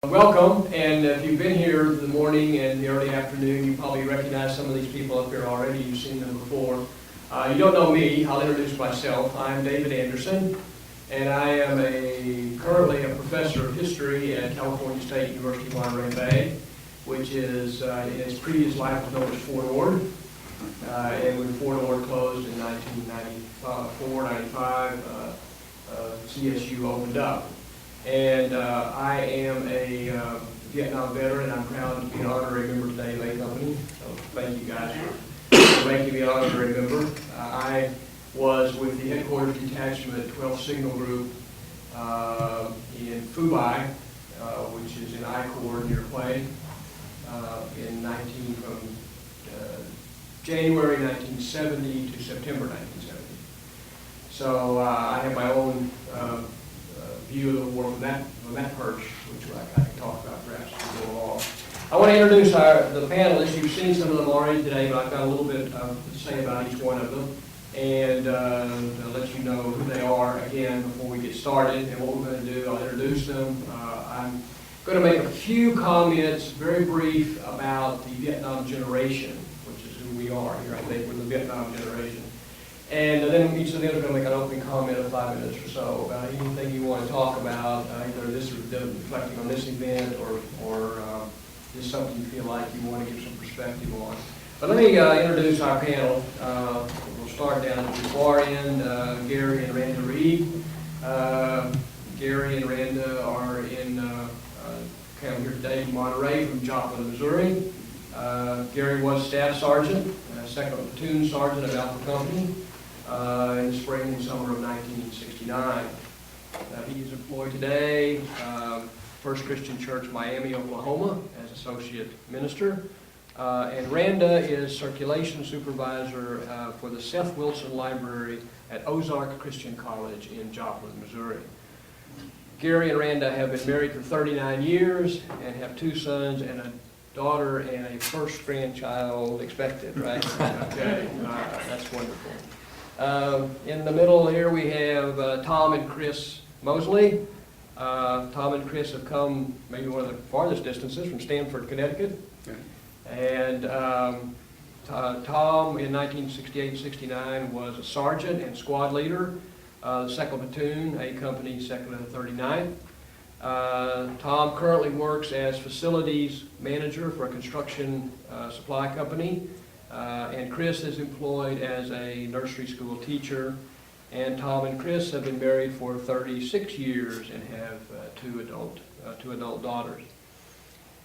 Welcome, and if you've been here in the morning and the early afternoon, you probably recognize some of these people up here already. You've seen them before. You don't know me. I'll introduce myself. I'm David Anderson, and I am currently a professor of history at California State University, Monterey Bay, which is, in its previous life was known as Fort Ord. And when Fort Ord closed in 1994, 95, CSU opened up. And I am a Vietnam veteran. I'm proud to be an honorary member today of A Company. So thank you guys for making me an honorary member. I was with the headquarters detachment 12th Signal Group in Phu Bai, which is in I Corps near Hue, from January 1970 to September 1970. So I have my own view of the war from that perch, which I can talk about perhaps as we go along. I want to introduce the panelists. You've seen some of them already today, but I've got a little bit to say about each one of them and let you know who they are again before we get started and what we're going to do. I'll introduce them. I'm going to make a few comments, very brief, about the Vietnam generation, which is who we are here. I think we're the Vietnam generation. And then each of them is going to make an opening comment of 5 minutes or so about anything you want to talk about, either this or reflecting on this event or just something you feel like you want to give some perspective on. But let me introduce our panel. We'll start down at the far end, Gary and Randa Reed. Gary and Randa are come here today from Monterey, from Joplin, Missouri. Gary was Staff Sergeant, Second Platoon Sergeant of Alpha Company. In the spring and summer of 1969. He is employed today, First Christian Church, Miami, Oklahoma, as Associate Minister. And Randa is Circulation Supervisor for the Seth Wilson Library at Ozark Christian College in Joplin, Missouri. Gary and Randa have been married for 39 years and have 2 sons and a daughter and a first grandchild expected, right? Okay, that's wonderful. In the middle here we have Tom and Chris Mosley. Tom and Chris have come maybe one of the farthest distances from Stamford, Connecticut. Okay. And Tom in 1968-69 was a sergeant and squad leader, the 2nd Platoon, A Company, 2nd and 39th. Tom currently works as facilities manager for a construction supply company. And Chris is employed as a nursery school teacher. And Tom and Chris have been married for 36 years and have two adult daughters.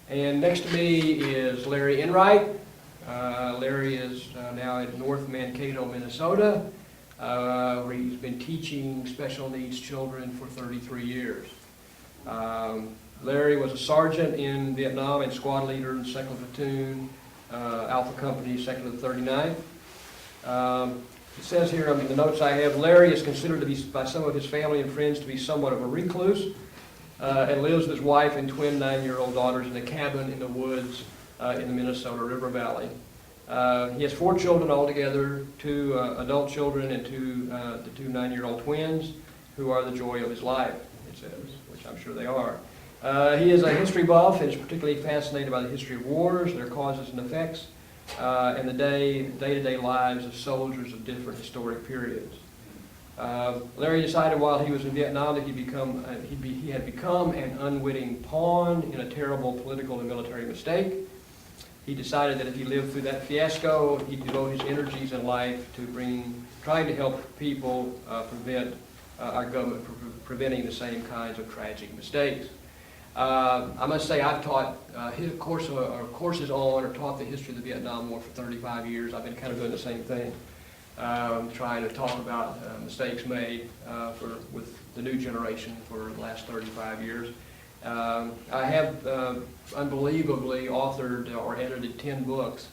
And next to me is Larry Enright. Larry is now at North Mankato, Minnesota, where he's been teaching special needs children for 33 years. Larry was a sergeant in Vietnam and squad leader in 2nd Platoon, Alpha Company, 2nd and 39th. It says here in the notes I have, Larry is considered to be, by some of his family and friends, to be somewhat of a recluse, and lives with his wife and twin 9-year-old daughters in a cabin in the woods in the Minnesota River Valley. He has 4 children altogether, 2 adult children and the 2 9-year-old twins, who are the joy of his life, it says, which I'm sure they are. He is a history buff and is particularly fascinated by the history of wars, their causes and effects, and the day-to-day lives of soldiers of different historic periods. Larry decided while he was in Vietnam that he had become an unwitting pawn in a terrible political and military mistake. He decided that if he lived through that fiasco, he'd devote his energies in life to trying to help people prevent our government from preventing the same kinds of tragic mistakes. I must say I've taught courses on or taught the history of the Vietnam War for 35 years. I've been kind of doing the same thing, trying to talk about mistakes made with the new generation for the last 35 years. I have unbelievably authored or edited 10 books.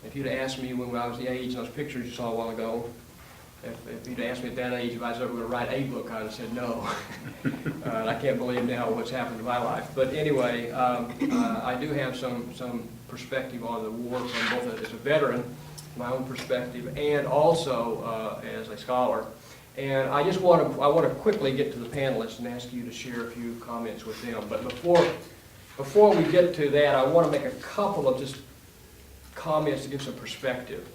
If you'd asked me when I was the age, those pictures you saw a while ago, if you'd asked me at that age if I was ever going to write a book, I would have said no. And I can't believe now what's happened to my life. But anyway, I do have some perspective on the war from both as a veteran, my own perspective, and also as a scholar. And I want to quickly get to the panelists and ask you to share a few comments with them. But before before we get to that, I want to make a couple of just comments to give some perspective.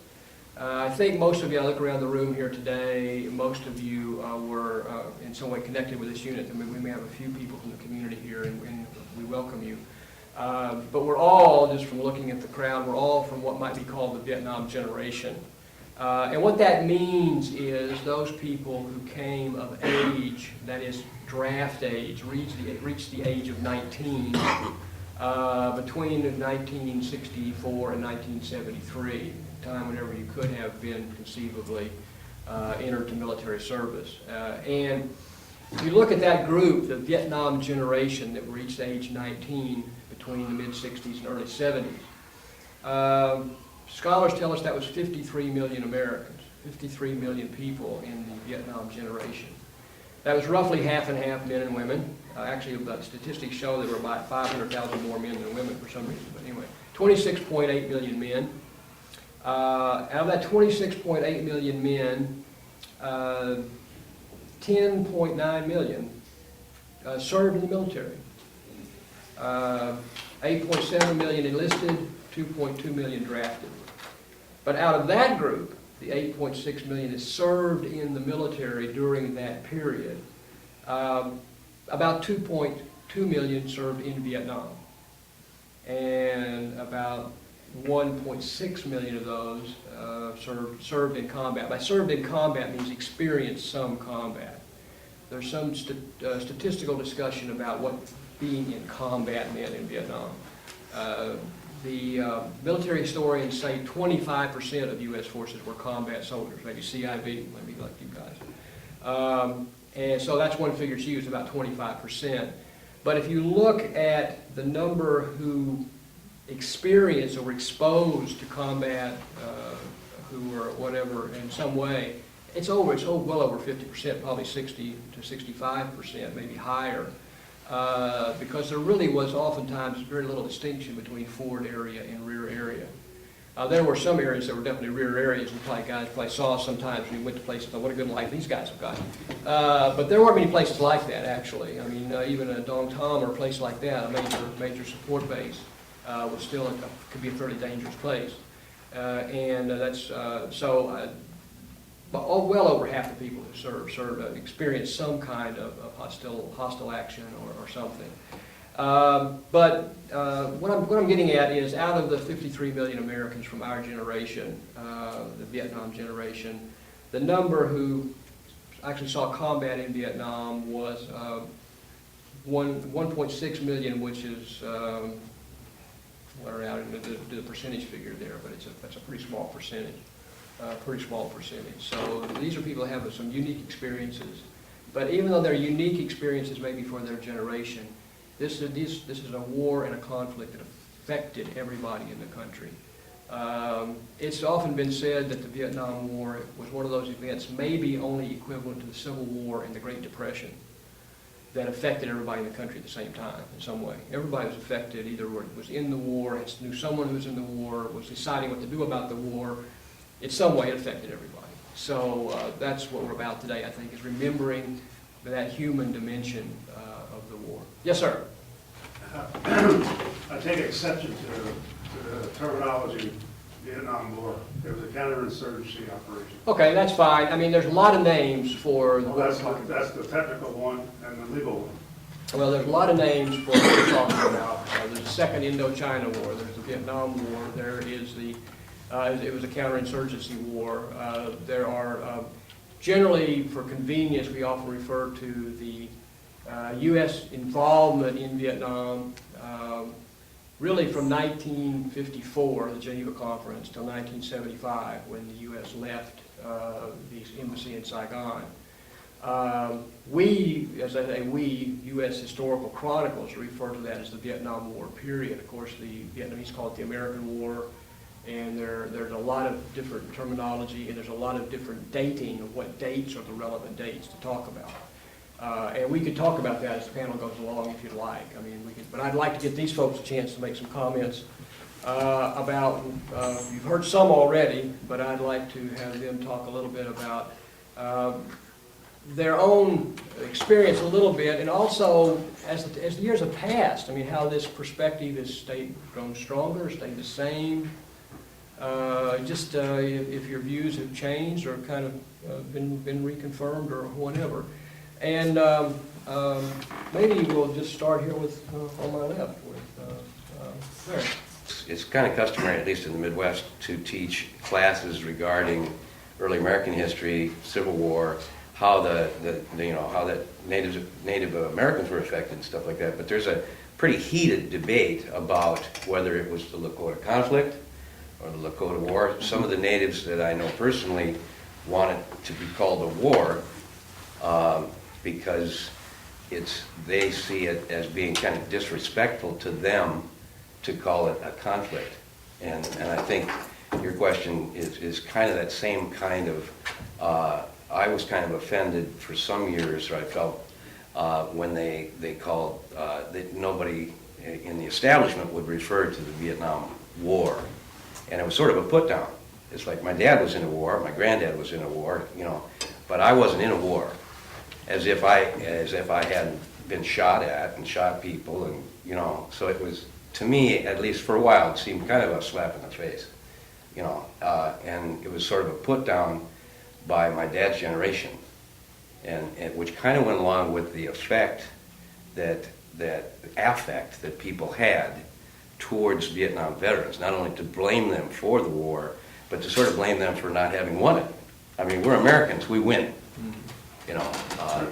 I think most of you, I look around the room here today, most of you were in some way connected with this unit. I mean, we may have a few people from the community here, and we welcome you. But we're all, just from looking at the crowd, we're all from what might be called the Vietnam generation. And what that means is those people who came of age, that is draft age, reached the age of 19 between 1964 and 1973, a time whenever you could have been conceivably entered to military service. And if you look at that group, the Vietnam generation that reached age 19 between the mid-60s and early 70s, scholars tell us that was 53 million Americans, 53 million people in the Vietnam generation. That was roughly half and half men and women. Actually, the statistics show there were about 500,000 more men than women for some reason. But anyway, 26.8 million men. Out of that 26.8 million men, 10.9 million served in the military. 8.7 million enlisted, 2.2 million drafted. But out of that group, the 8.6 million that served in the military during that period, about 2.2 million served in Vietnam. And about 1.6 million of those served in combat. By served in combat means experienced some combat. There's some statistical discussion about what being in combat meant in Vietnam. The military historians say 25% of U.S. forces were combat soldiers, maybe CIV, maybe like you guys. And so that's one figure she used, about 25%. But if you look at the number who experienced or were exposed to combat, who were whatever in some way, it's well over 50%, probably 60 to 65%, maybe higher. Because there really was oftentimes very little distinction between forward area and rear area. There were some areas that were definitely rear areas, and guys probably saw sometimes when we went to places, thought, what a good life these guys have got. But there weren't many places like that, actually. I mean, even a Dong Tom or a place like that, a major support base, was still could be a fairly dangerous place. Well over half the people who served experienced some kind of hostile action or something. But what I'm getting at is, out of the 53 million Americans from our generation, the Vietnam generation, the number who actually saw combat in Vietnam was 1.6 million, which is I didn't do the percentage figure there, but that's a pretty small percentage. So these are people who have some unique experiences. But even though they're unique experiences maybe for their generation, this is a war and a conflict that affected everybody in the country. It's often been said that the Vietnam War was one of those events maybe only equivalent to the Civil War and the Great Depression that affected everybody in the country at the same time in some way. Everybody was affected, either was in the war, knew someone who was in the war, was deciding what to do about the war. In some way it affected everybody. So that's what we're about today, I think, is remembering that human dimension of the war. Yes, sir? I take exception to the terminology Vietnam War. It was a counterinsurgency operation. Okay, that's fine. I mean, there's a lot of names for the war. That's the technical one and the legal one. Well, there's a lot of names for what we're talking about. There's the Second Indochina War. There's the Vietnam War. There is the it was a counterinsurgency war. There are, generally for convenience, we often refer to the U.S. involvement in Vietnam, really from 1954, the Geneva Conference, till 1975, when the U.S. left the embassy in Saigon. We, as I say, U.S. historical chronicles refer to that as the Vietnam War period. Of course, the Vietnamese call it the American War. And there's a lot of different terminology, and there's a lot of different dating of what dates are the relevant dates to talk about. And we could talk about that as the panel goes along if you'd like. I mean, but I'd like to give these folks a chance to make some comments about, you've heard some already, but I'd like to have them talk a little bit about their own experience a little bit, and also as the years have passed, I mean, how this perspective has grown stronger, stayed the same. If your views have changed or kind of been reconfirmed or whatever. And maybe we'll just start here with on my left with Larry. It's kind of customary, at least in the Midwest, to teach classes regarding early American history, Civil War, how how the Native Americans were affected and stuff like that. But there's a pretty heated debate about whether it was the Lakota conflict or the Lakota War. Some of the natives that I know personally want it to be called a war because they see it as being kind of disrespectful to them to call it a conflict. And I think your question is kind of that same kind of, I was kind of offended for some years, or I felt, when they called, that nobody in the establishment would refer to the Vietnam War. And it was sort of a put down. It's like my dad was in a war, my granddad was in a war, but I wasn't in a war. As if I hadn't been shot at and shot people, and so it was, to me, at least for a while, it seemed kind of a slap in the face, and it was sort of a put down by my dad's generation, and which kind of went along with the effect that affect that people had towards Vietnam veterans, not only to blame them for the war, but to sort of blame them for not having won it. I mean, we're Americans, we win.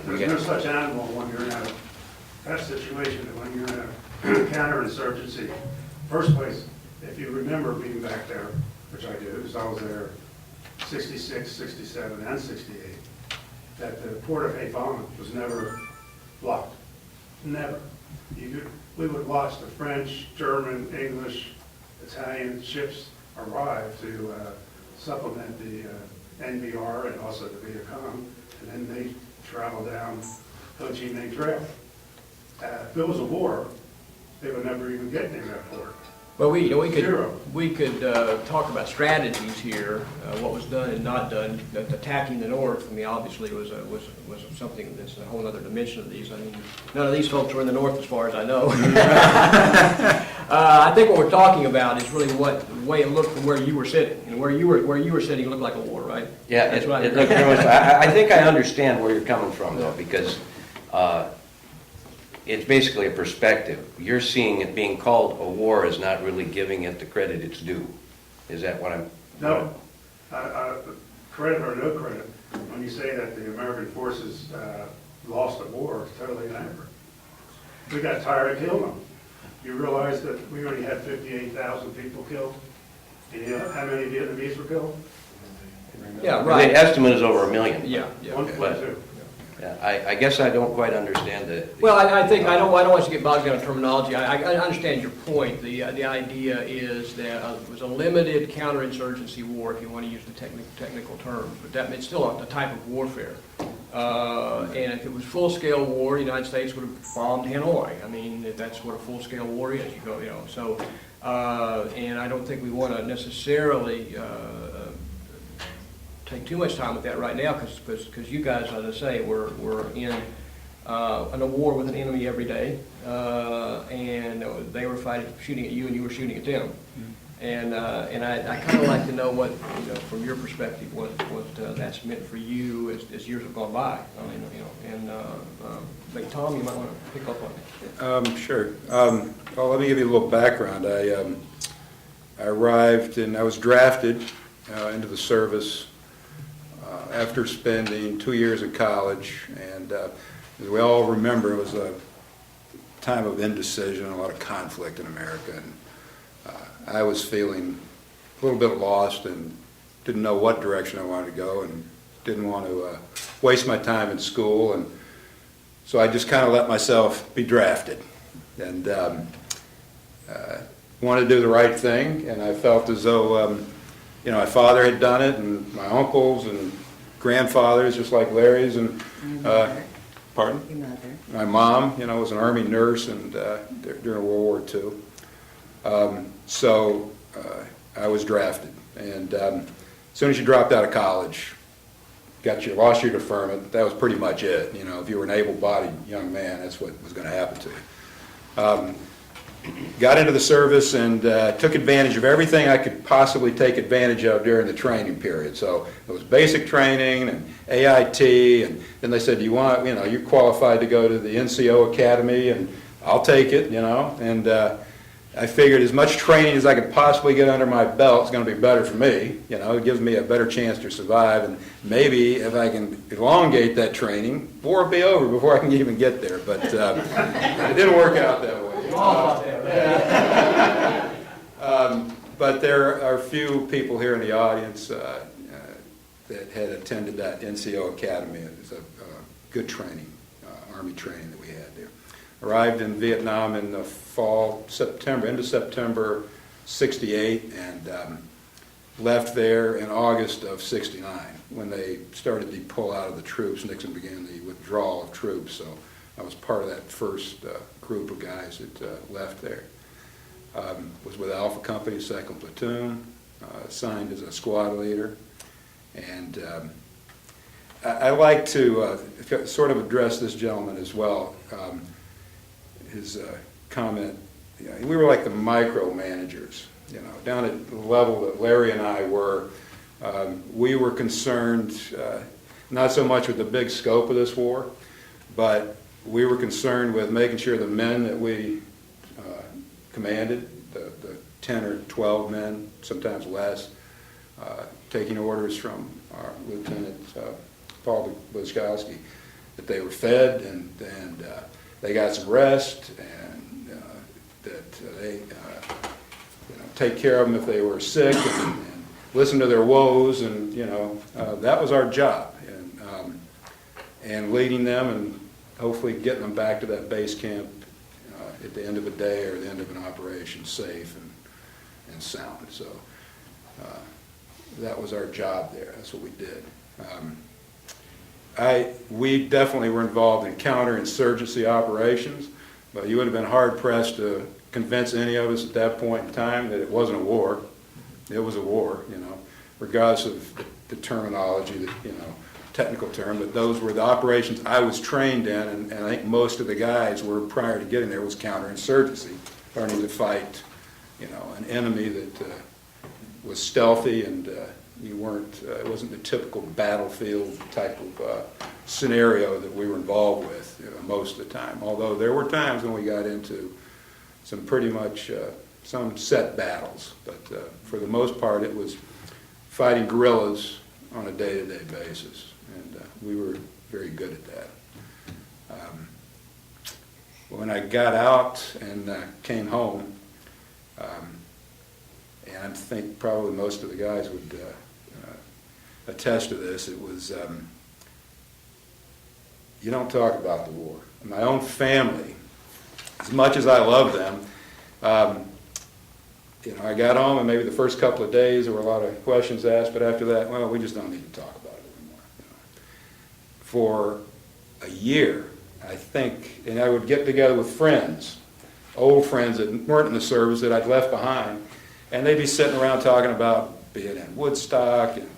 There's no such animal when you're in that situation, that when you're in a counterinsurgency. First place, if you remember being back there, which I do, because I was there 66, 67, and 68, that the port of Havana was never blocked. Never. We would watch the French, German, English, Italian ships arrive to supplement the NVR and also the Viet Cong, and then they travel down Ho Chi Minh Trail. If it was a war, they would never even get near that port. Well, we could talk about strategies here, what was done and not done. Attacking the North, I mean, obviously was something that's a whole other dimension of these. I mean, none of these folks were in the North, as far as I know. I think what we're talking about is really what the way it looked from where you were sitting, and where you were sitting looked like a war, right? Yeah, that's right. It looked very much. I think I understand where you're coming from, though, because it's basically a perspective. You're seeing it being called a war is not really giving it the credit it's due. Is that what I'm... No. Credit or no credit, when you say that the American forces lost the war, it's totally inaccurate. We got tired of killing them. You realize that we already had 58,000 people killed? And you know how many Vietnamese were killed? Yeah, right. The estimate is over 1 million. Yeah. 1.2. Yeah, I guess I don't quite understand the... Well, I think I don't want you to get bogged down in terminology. I understand your point. The idea is that it was a limited counterinsurgency war, if you want to use the technical terms, but it's still a type of warfare. And if it was full-scale war, the United States would have bombed Hanoi. I mean, that's what a full-scale war is. So, and I don't think we want to necessarily take too much time with that right now, because you guys, as I say, we're in a war with an enemy every day, and they were shooting at you, and you were shooting at them. And I kind of like to know what, from your perspective, what that's meant for you as years have gone by. I mean, but Tom, you might want to pick up on that. Sure. Well, let me give you a little background. I arrived and I was drafted into the service after spending 2 years in college, and as we all remember, it was a time of indecision, a lot of conflict in America, and I was feeling a little bit lost and didn't know what direction I wanted to go, and didn't want to waste my time in school, and so I just kind of let myself be drafted, and wanted to do the right thing, and I felt as though my father had done it, and my uncles and grandfathers, just like Larry's, and pardon? Your mother. My mom, was an Army nurse, and during World War II. So I was drafted, and as soon as you dropped out of college, lost your deferment. That was pretty much it. You know, if you were an able-bodied young man, that's what was going to happen to you. Got into the service and took advantage of everything I could possibly take advantage of during the training period. So it was basic training and AIT, and then they said, you're qualified to go to the NCO Academy, and I'll take it, you know. And I figured as much training as I could possibly get under my belt is going to be better for me. You know, it gives me a better chance to survive, and maybe if I can elongate that training, war will be over before I can even get there. But it didn't work out that way. But there are a few people here in the audience that had attended that NCO Academy. It was a good training, Army training that we had there. Arrived in Vietnam in the fall, end of September '68, and left there in August of '69 when they started to pull out of the troops. Nixon began the withdrawal of troops, so I was part of that first group of guys that left there. Was with Alpha Company, 2nd Platoon, assigned as a squad leader. And I like to sort of address this gentleman as well. His comment, you know, we were like the micromanagers, you know, down at the level that Larry and I were. We were concerned not so much with the big scope of this war, but we were concerned with making sure the men that we commanded, the 10 or 12 men, sometimes less, taking orders from our Lieutenant Paul Blazkowski, that they were fed and they got some rest, and that they take care of them if they were sick, and listen to their woes, and that was our job, and leading them and hopefully getting them back to that base camp at the end of a day or the end of an operation safe and sound. So that was our job there. That's what we did. We definitely were involved in counterinsurgency operations, but you would have been hard-pressed to convince any of us at that point in time that it wasn't a war. It was a war, regardless of the terminology, technical term, but those were the operations I was trained in, and I think most of the guys were, prior to getting there, was counterinsurgency, learning to fight, an enemy that was stealthy, and you weren't, it wasn't the typical battlefield type of scenario that we were involved with most of the time, although there were times when we got into some pretty much, some set battles, but for the most part it was fighting guerrillas on a day-to-day basis, and we were very good at that. When I got out and came home, and I think probably most of the guys would attest to this, it was, you don't talk about the war. My own family, as much as I love them, I got home and maybe the first couple of days there were a lot of questions asked, but after that, well, we just don't need to talk about it anymore. For a year, I think, and I would get together with friends, old friends that weren't in the service that I'd left behind, and they'd be sitting around talking about being in Woodstock, and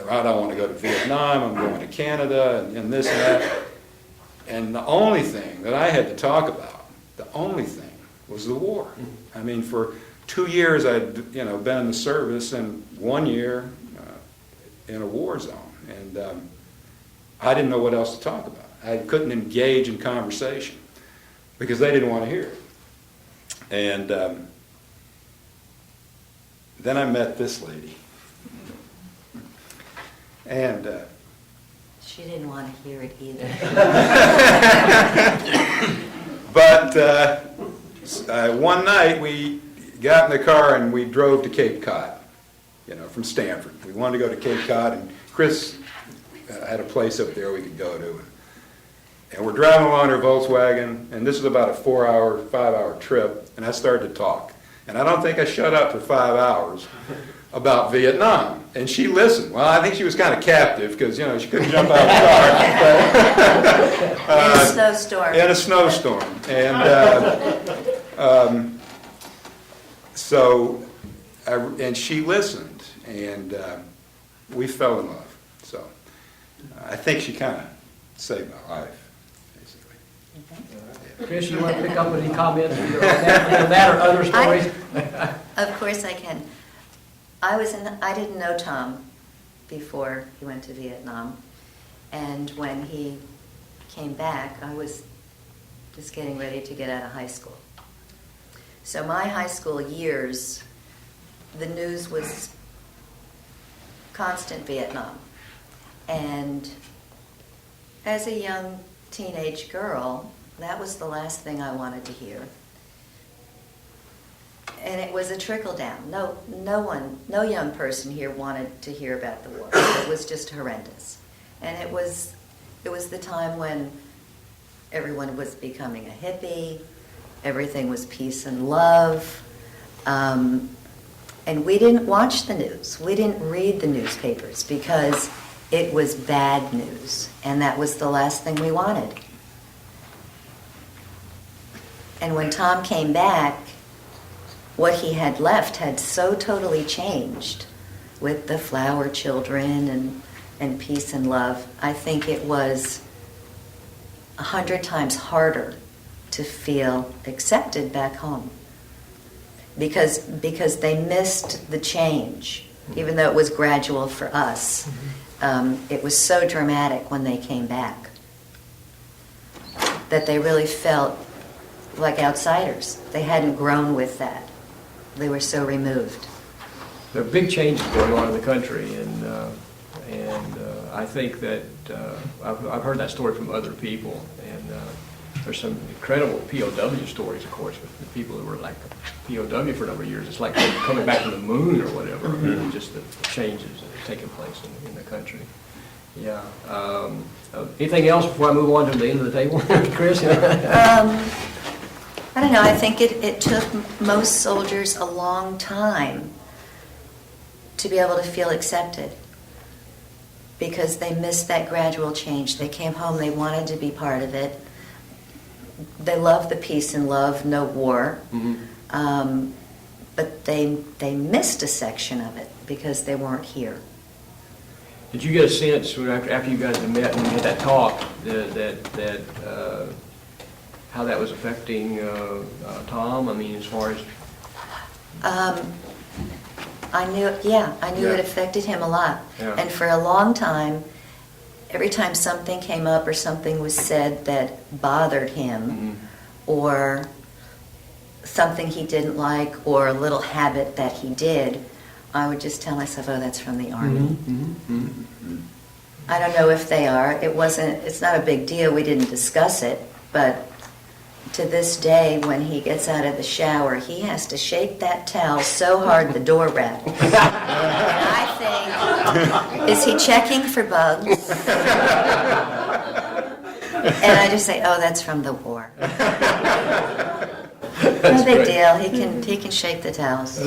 I don't want to go to Vietnam, I'm going to Canada, and this and that. And the only thing that I had to talk about, the only thing, was the war. I mean, for 2 years I'd been in the service, and 1 year in a war zone, and I didn't know what else to talk about. I couldn't engage in conversation because they didn't want to hear it. And then I met this lady, and she didn't want to hear it either. But one night we got in the car and we drove to Cape Cod, from Stanford. We wanted to go to Cape Cod, and Chris had a place up there we could go to. And we're driving along in our Volkswagen, and this is about a 5-hour trip, and I started to talk. And I don't think I shut up for 5 hours about Vietnam. And she listened. Well, I think she was kind of captive because, she couldn't jump out of the car. In a snowstorm. In a snowstorm. And and she listened. And we fell in love. So I think she kind of saved my life, basically. Chris, you want to pick up on any comments either on that or other stories? Of course I can. I didn't know Tom before he went to Vietnam. And when he came back, I was just getting ready to get out of high school. So my high school years, the news was constant Vietnam. And as a young teenage girl, that was the last thing I wanted to hear. And it was a trickle down. No young person here wanted to hear about the war. It was just horrendous. And it was the time when everyone was becoming a hippie, everything was peace and love, and we didn't watch the news. We didn't read the newspapers because it was bad news, and that was the last thing we wanted. And when Tom came back, what he had left had so totally changed with the flower children and peace and love. I think it was 100 times harder to feel accepted back home because they missed the change, even though it was gradual for us. It was so dramatic when they came back that they really felt like outsiders. They hadn't grown with that. They were so removed. There are big changes going on in the country, and I think that I've heard that story from other people, and there's some incredible POW stories, of course, with the people who were like POW for a number of years. It's like coming back from the moon or whatever, just the changes that have taken place in the country. Yeah. Anything else before I move on to the end of the table, Chris? I don't know. I think it took most soldiers a long time to be able to feel accepted because they missed that gradual change. They came home, they wanted to be part of it. They loved the peace and love, no war. But they missed a section of it because they weren't here. Did you get a sense after you guys had met and had that talk that how that was affecting Tom? I mean, as far as I knew it affected him a lot. Yeah. And for a long time, every time something came up or something was said that bothered him, or something he didn't like, or a little habit that he did, I would just tell myself, oh, that's from the Army. I don't know if they are. It's not a big deal. We didn't discuss it, but to this day, when he gets out of the shower, he has to shake that towel so hard the door rattles. And I think, is he checking for bugs? And I just say, oh, that's from the war. No big deal. He can shake the towels.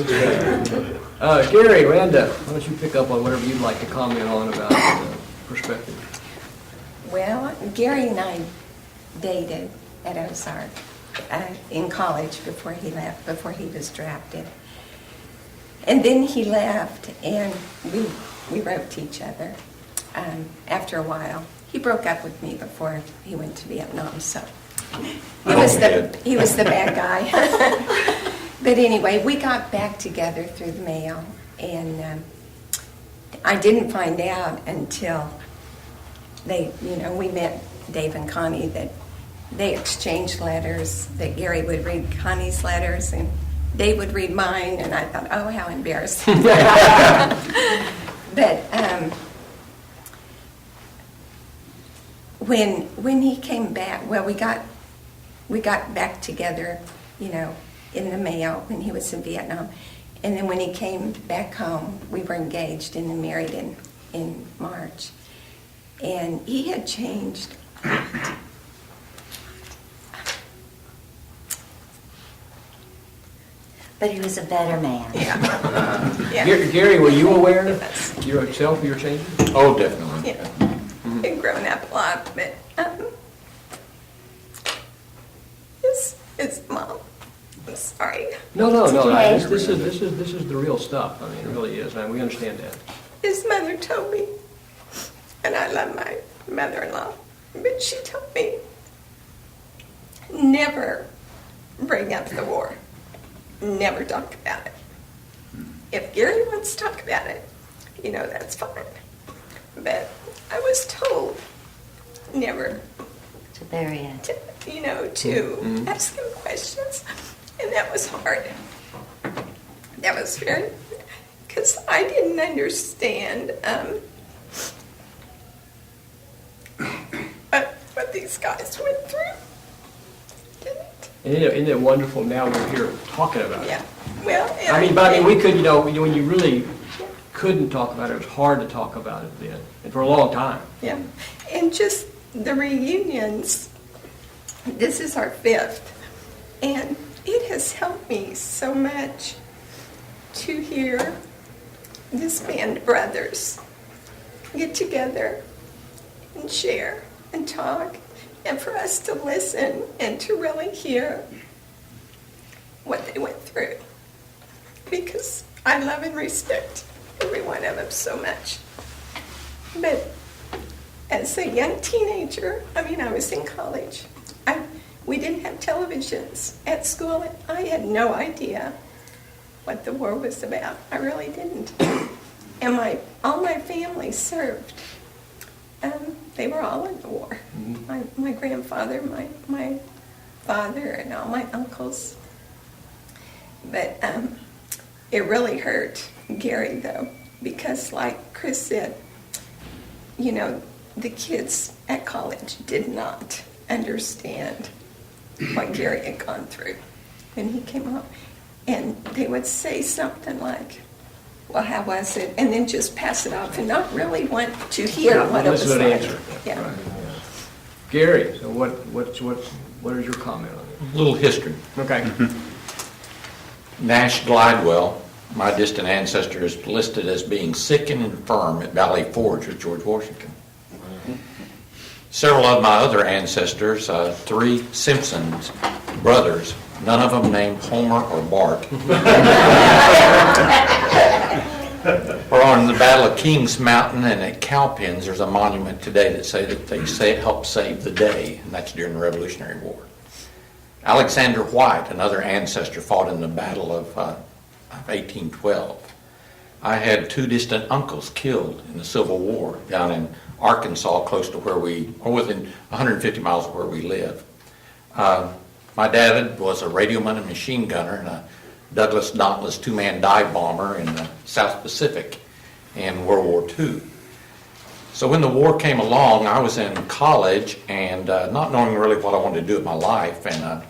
Gary, Randa, why don't you pick up on whatever you'd like to comment on about perspective? Well, Gary and I dated at Ozark in college before he left, before he was drafted. And then he left, and we wrote to each other. After a while, he broke up with me before he went to Vietnam, so he was the bad guy. But anyway, we got back together through the mail, and I didn't find out until we met Dave and Connie, that they exchanged letters, that Gary would read Connie's letters and Dave would read mine, and I thought, oh, how embarrassing. But when he came back, well, we got back together, in the mail when he was in Vietnam. And then when he came back home, we were engaged and then married in March. And he had changed. But he was a better man. Yeah. Gary, were you aware yourself of your changes? Oh, definitely. Yeah. He'd grown up a lot, but his mom. I'm sorry. No. okay. This is the real stuff. I mean, it really is, man. We understand that. His his mother told me, and I love my mother-in-law, but she told me, never bring up the war. Never talk about it. If Gary wants to talk about it, that's fine. But I was told never To bury it. to ask him questions. And that was hard. That was very, because I didn't understand what these guys went through. Isn't it wonderful now we're here talking about it? Yeah. Well, We could, when you really couldn't talk about it, it was hard to talk about it then, and for a long time. Yeah. And just the reunions, this is our 5th, and it has helped me so much to hear this band of brothers get together and share and talk, and for us to listen and to really hear what they went through. Because I love and respect every one of them so much. But as a young teenager, I was in college. We didn't have televisions at school. I had no idea what the war was about. I really didn't. And all my family served. They were all in the war. My grandfather, my father, and all my uncles. But it really hurt Gary, though, because like Chris said, the kids at college did not understand what Gary had gone through when he came home. And they would say something like, well, how was it? And then just pass it off and not really want to hear what it was Listen to like. the answer. Yeah. Right. Gary, so what is your comment on it? A little history. Okay. Nash Glidewell, my distant ancestor, is listed as being sick and infirm at Valley Forge with George Washington. Several of my other ancestors, 3 Simpsons brothers, none of them named Homer or Bart, were on the Battle of Kings Mountain, and at Cowpens there's a monument today that they helped save the day, and that's during the Revolutionary War. Alexander White, another ancestor, fought in the Battle of 1812. I had 2 distant uncles killed in the Civil War down in Arkansas, close to or within 150 miles of where we live. My dad was a radioman and machine gunner in a Douglas Dauntless 2-man dive bomber in the South Pacific in World War II. So when the war came along, I was in college and not knowing really what I wanted to do with my life, and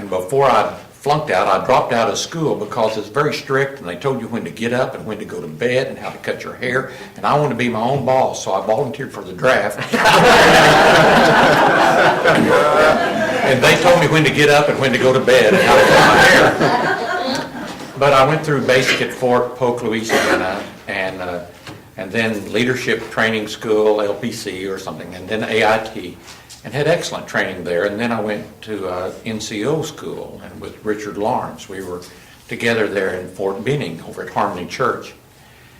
before I flunked out, I dropped out of school because it's very strict, and they told you when to get up and when to go to bed and how to cut your hair, and I wanted to be my own boss, so I volunteered for the draft. And they told me when to get up and when to go to bed and how to cut my hair. But I went through basic at Fort Polk, Louisiana, and then leadership training school, LPC or something, and then AIT, and had excellent training there. And then I went to NCO school and with Richard Lawrence. We were together there in Fort Benning over at Harmony Church.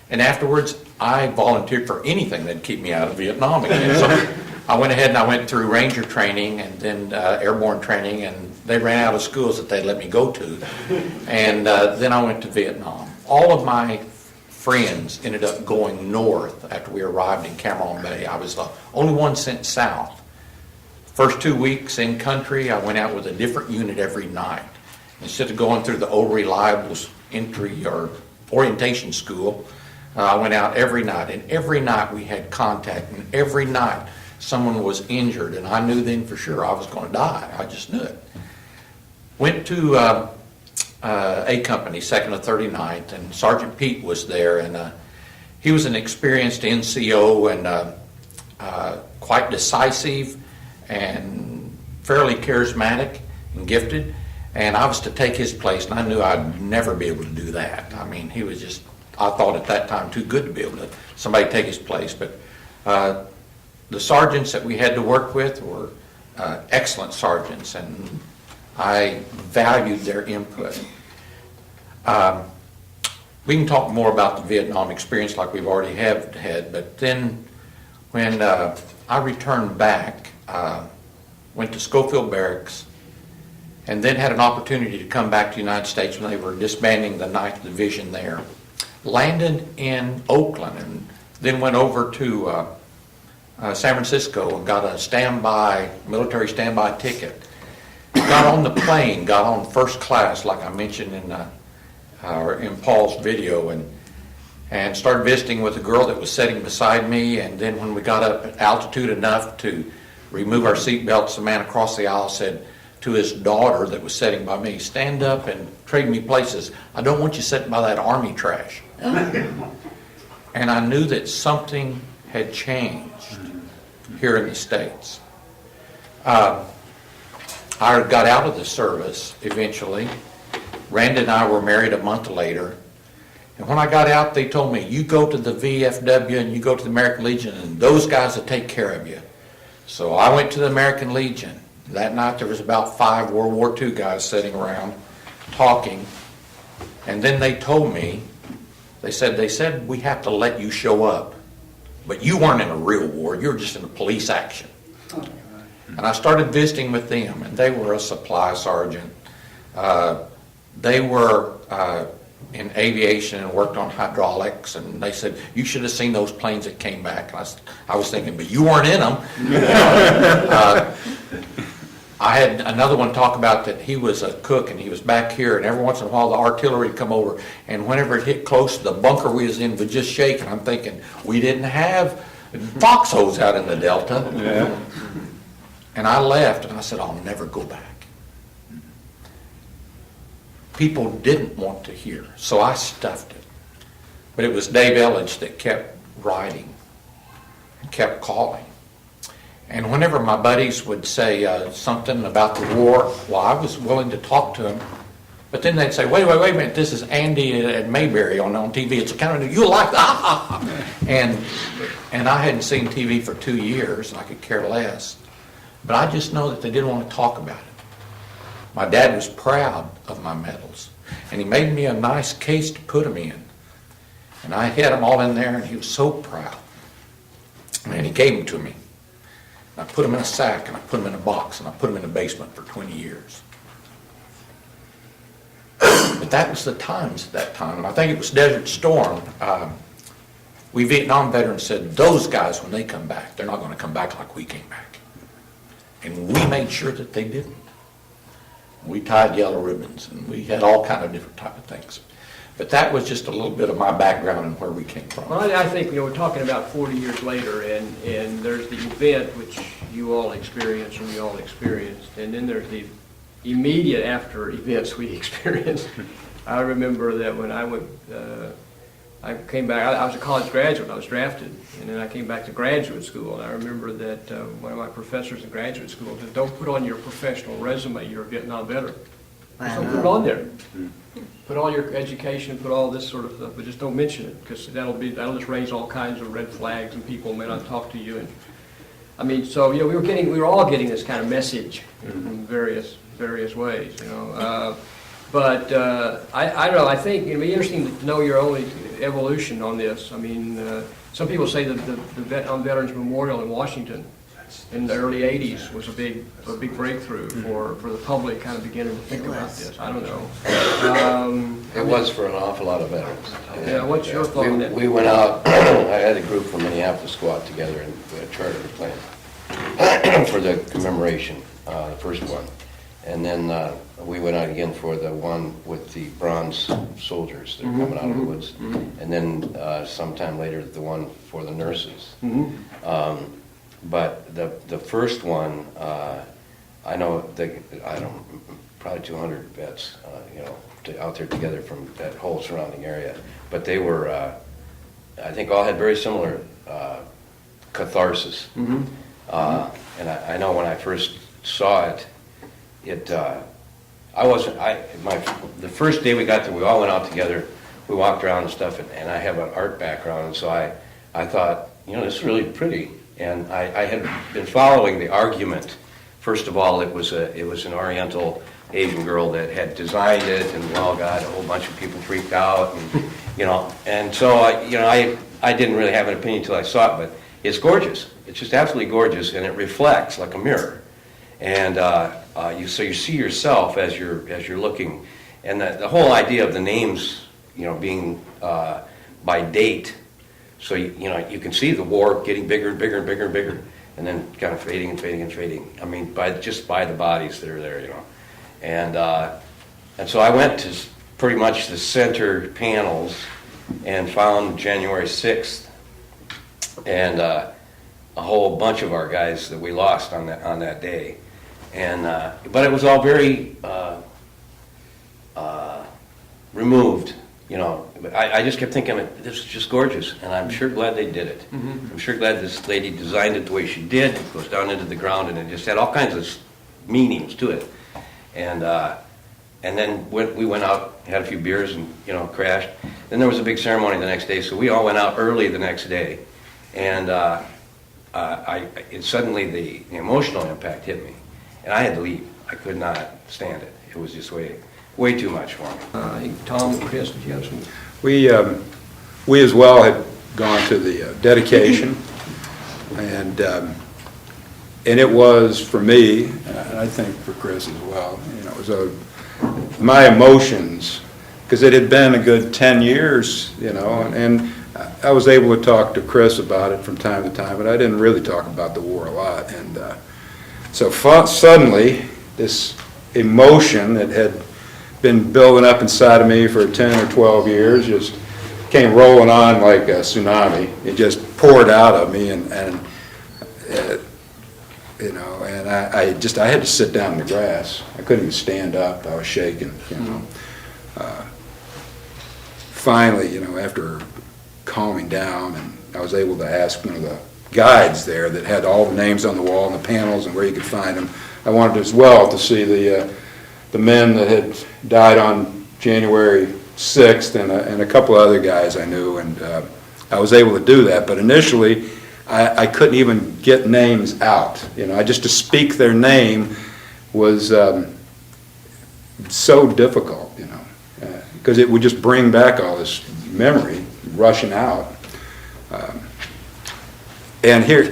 And afterwards, I volunteered for anything that'd keep me out of Vietnam again. So I went ahead and I went through Ranger training and then airborne training, and they ran out of schools that they let me go to. And then I went to Vietnam. All of my friends ended up going north after we arrived in Cameron Bay. I was the only one sent south. First 2 weeks in country, I went out with a different unit every night. Instead of going through the old reliables entry or orientation school, I went out every night, and every night we had contact, and every night someone was injured, and I knew then for sure I was going to die. I just knew it. Went to A Company, 2nd of 39th, and Sergeant Pete was there, and he was an experienced NCO and quite decisive and fairly charismatic and gifted, and I was to take his place, and I knew I'd never be able to do that. I mean, he was just, I thought at that time, too good to be able to somebody take his place. But the sergeants that we had to work with were excellent sergeants, and I valued their input. we can talk more about the Vietnam experience like we've already have had, but then when I returned back, went to Schofield Barracks, and then had an opportunity to come back to the United States when they were disbanding the 9th Division there. Landed in Oakland and then went over to San Francisco and got a military standby ticket. Got on the plane, got on first class, like I mentioned in Paul's video, and started visiting with a girl that was sitting beside me. And then when we got up at altitude enough to remove our seatbelts, the man across the aisle said to his daughter that was sitting by me, "Stand up and trade me places. I don't want you sitting by that Army trash." And I knew that something had changed here in the States. I got out of the service eventually. Rand and I were married a month later. And when I got out, they told me, "You go to the VFW and you go to the American Legion, and those guys will take care of you." So I went to the American Legion. That night there was about 5 World War II guys sitting around talking. And then they told me, they said, "We have to let you show up. But you weren't in a real war, you were just in a police action." And I started visiting with them, and they were a supply sergeant. They were in aviation and worked on hydraulics, and they said, "You should have seen those planes that came back." And I was thinking, "But you weren't in them." I had another one talk about that he was a cook and he was back here, and every once in a while the artillery would come over, and whenever it hit close, the bunker we was in would just shake. And I'm thinking, we didn't have foxholes out in the Delta. Yeah. And I left, and I said, "I'll never go back." People didn't want to hear, so I stuffed it. But it was Dave Elledge that kept writing and kept calling. And whenever my buddies would say something about the war, well, I was willing to talk to them. But then they'd say, wait a minute, this is Andy at Mayberry on TV. It's a kind of, you like that? And I hadn't seen TV for 2 years, and I could care less. But I just know that they didn't want to talk about it. My dad was proud of my medals, and he made me a nice case to put them in. And I had them all in there, and he was so proud. And he gave them to me. I put them in a sack, and I put them in a box, and I put them in the basement for 20 years. But that was the times at that time. And I think it was Desert Storm. We Vietnam veterans said, those guys, when they come back, they're not going to come back like we came back. And we made sure that they didn't. We tied yellow ribbons, and we had all kind of different type of things. But that was just a little bit of my background and where we came from. Well, I think, we're talking about 40 years later, and there's the event which you all experienced and we all experienced, and then there's the immediate after events we experienced. I remember that when I came back, I was a college graduate, I was drafted, and then I came back to graduate school, and I remember that one of my professors in graduate school said, "Don't put on your professional resume you're a Vietnam veteran. Just don't put it on there. Put all your education, put all this sort of stuff, but just don't mention it, because that'll just raise all kinds of red flags, and people may not talk to you." And I mean, so we were all getting this kind of message in various ways, But I don't know. I think it'd be interesting to know your own evolution on this. I mean, some people say that the Vietnam Veterans Memorial in Washington in the early '80s was a big breakthrough for the public kind of beginning to think about this. I don't know. It was for an awful lot of veterans. Yeah, what's your thought on that? We went out, I had a group from Minneapolis go out together, and we had chartered a plane for the commemoration, the first one. And then we went out again for the one with the bronze soldiers that are coming out of the woods. And then sometime later, the one for the nurses. But the first one, I know, probably 200 vets, out there together from that whole surrounding area. But they were, I think, all had very similar catharsis. And I know when I first saw it, the first day we got there, we all went out together, we walked around and stuff, and I have an art background, and so I thought, this is really pretty. And I had been following the argument first of all, it was an Oriental Asian girl that had designed it, and well, God, a whole bunch of people freaked out, and and so I didn't really have an opinion until I saw it, but it's gorgeous. It's just absolutely gorgeous, and it reflects like a mirror, and you see yourself as you're looking, and the whole idea of the names, being by date, so you can see the war getting bigger and bigger and bigger and bigger, and then kind of fading and fading and fading. I mean, just by the bodies that are there, and so I went to pretty much the center panels and found January 6th, and a whole bunch of our guys that we lost on that day, and but it was all very removed. I just kept thinking, this is just gorgeous, and I'm sure glad they did it. Mm-hmm. I'm sure glad this lady designed it the way she did. It goes down into the ground, and it just had all kinds of meanings to it. And then we went out, had a few beers, and crashed. Then there was a big ceremony the next day, so we all went out early the next day, and suddenly the emotional impact hit me, and I had to leave. I could not stand it. It was just way too much for me. Tom, Chris, did you have some? We as well had gone to the dedication, and it was for me, and I think for Chris as well. It was my emotions, because it had been a good 10 years, and I was able to talk to Chris about it from time to time, but I didn't really talk about the war a lot, and so suddenly this emotion that had been building up inside of me for 10 or 12 years just came rolling on like a tsunami. It just poured out of me, and I had to sit down in the grass. I couldn't even stand up. I was shaking. Finally, after calming down, and I was able to ask one of the guides there that had all the names on the wall and the panels and where you could find them. I wanted as well to see the men that had died on January 6th and a couple other guys I knew, and I was able to do that. But initially, I couldn't even get names out. Just to speak their name was so difficult, because it would just bring back all this memory rushing out. And here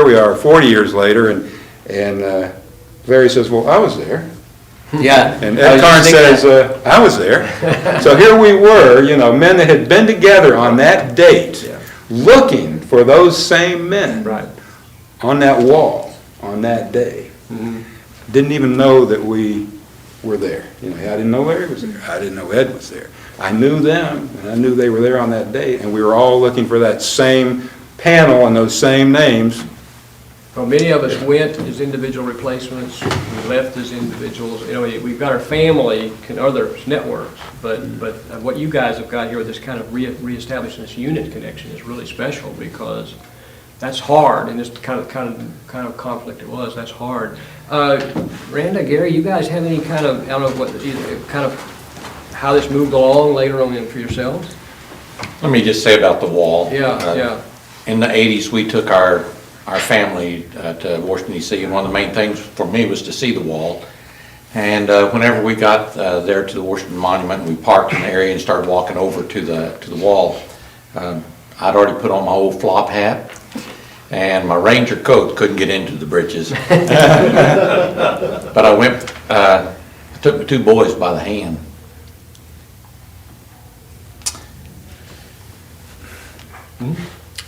we are 40 years later, and Larry says, well, I was there. Yeah. And Ed Carn says, I was there. So here we were, men that had been together on that date, looking for those same men on that wall on that day. Mm-hmm. Didn't even know that we were there. I didn't know Larry was there. I didn't know Ed was there. I knew them, and I knew they were there on that day, and we were all looking for that same panel and those same names. Well, many of us went as individual replacements. We left as individuals. We've got our family and other networks, but what you guys have got here with this kind of reestablishing this unit connection is really special, because that's hard, and this kind of conflict it was. That's hard. Randa, Gary, you guys have any kind of, I don't know what kind of how this moved along later on for yourselves? Let me just say about the wall. Yeah. In the 80s, we took our family to Washington, D.C., and one of the main things for me was to see the wall. And whenever we got there to the Washington Monument, we parked in the area and started walking over to the wall. I'd already put on my old flop hat, and my Ranger coat couldn't get into the britches. But I went, took my two boys by the hand.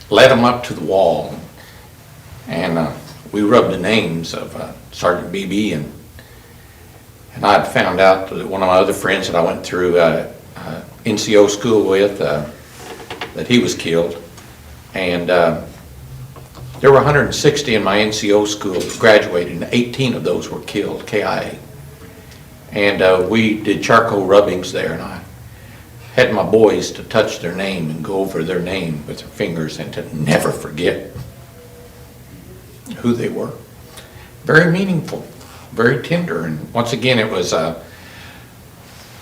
Led them up to the wall, and we rubbed the names of Sergeant BB, and I'd found out that one of my other friends that I went through NCO school with, that he was killed, and there were 160 in my NCO school that graduated, and 18 of those were killed, KIA. And we did charcoal rubbings there, and I had my boys to touch their name and go over their name with their fingers and to never forget who they were. Very meaningful, very tender. And once again, it was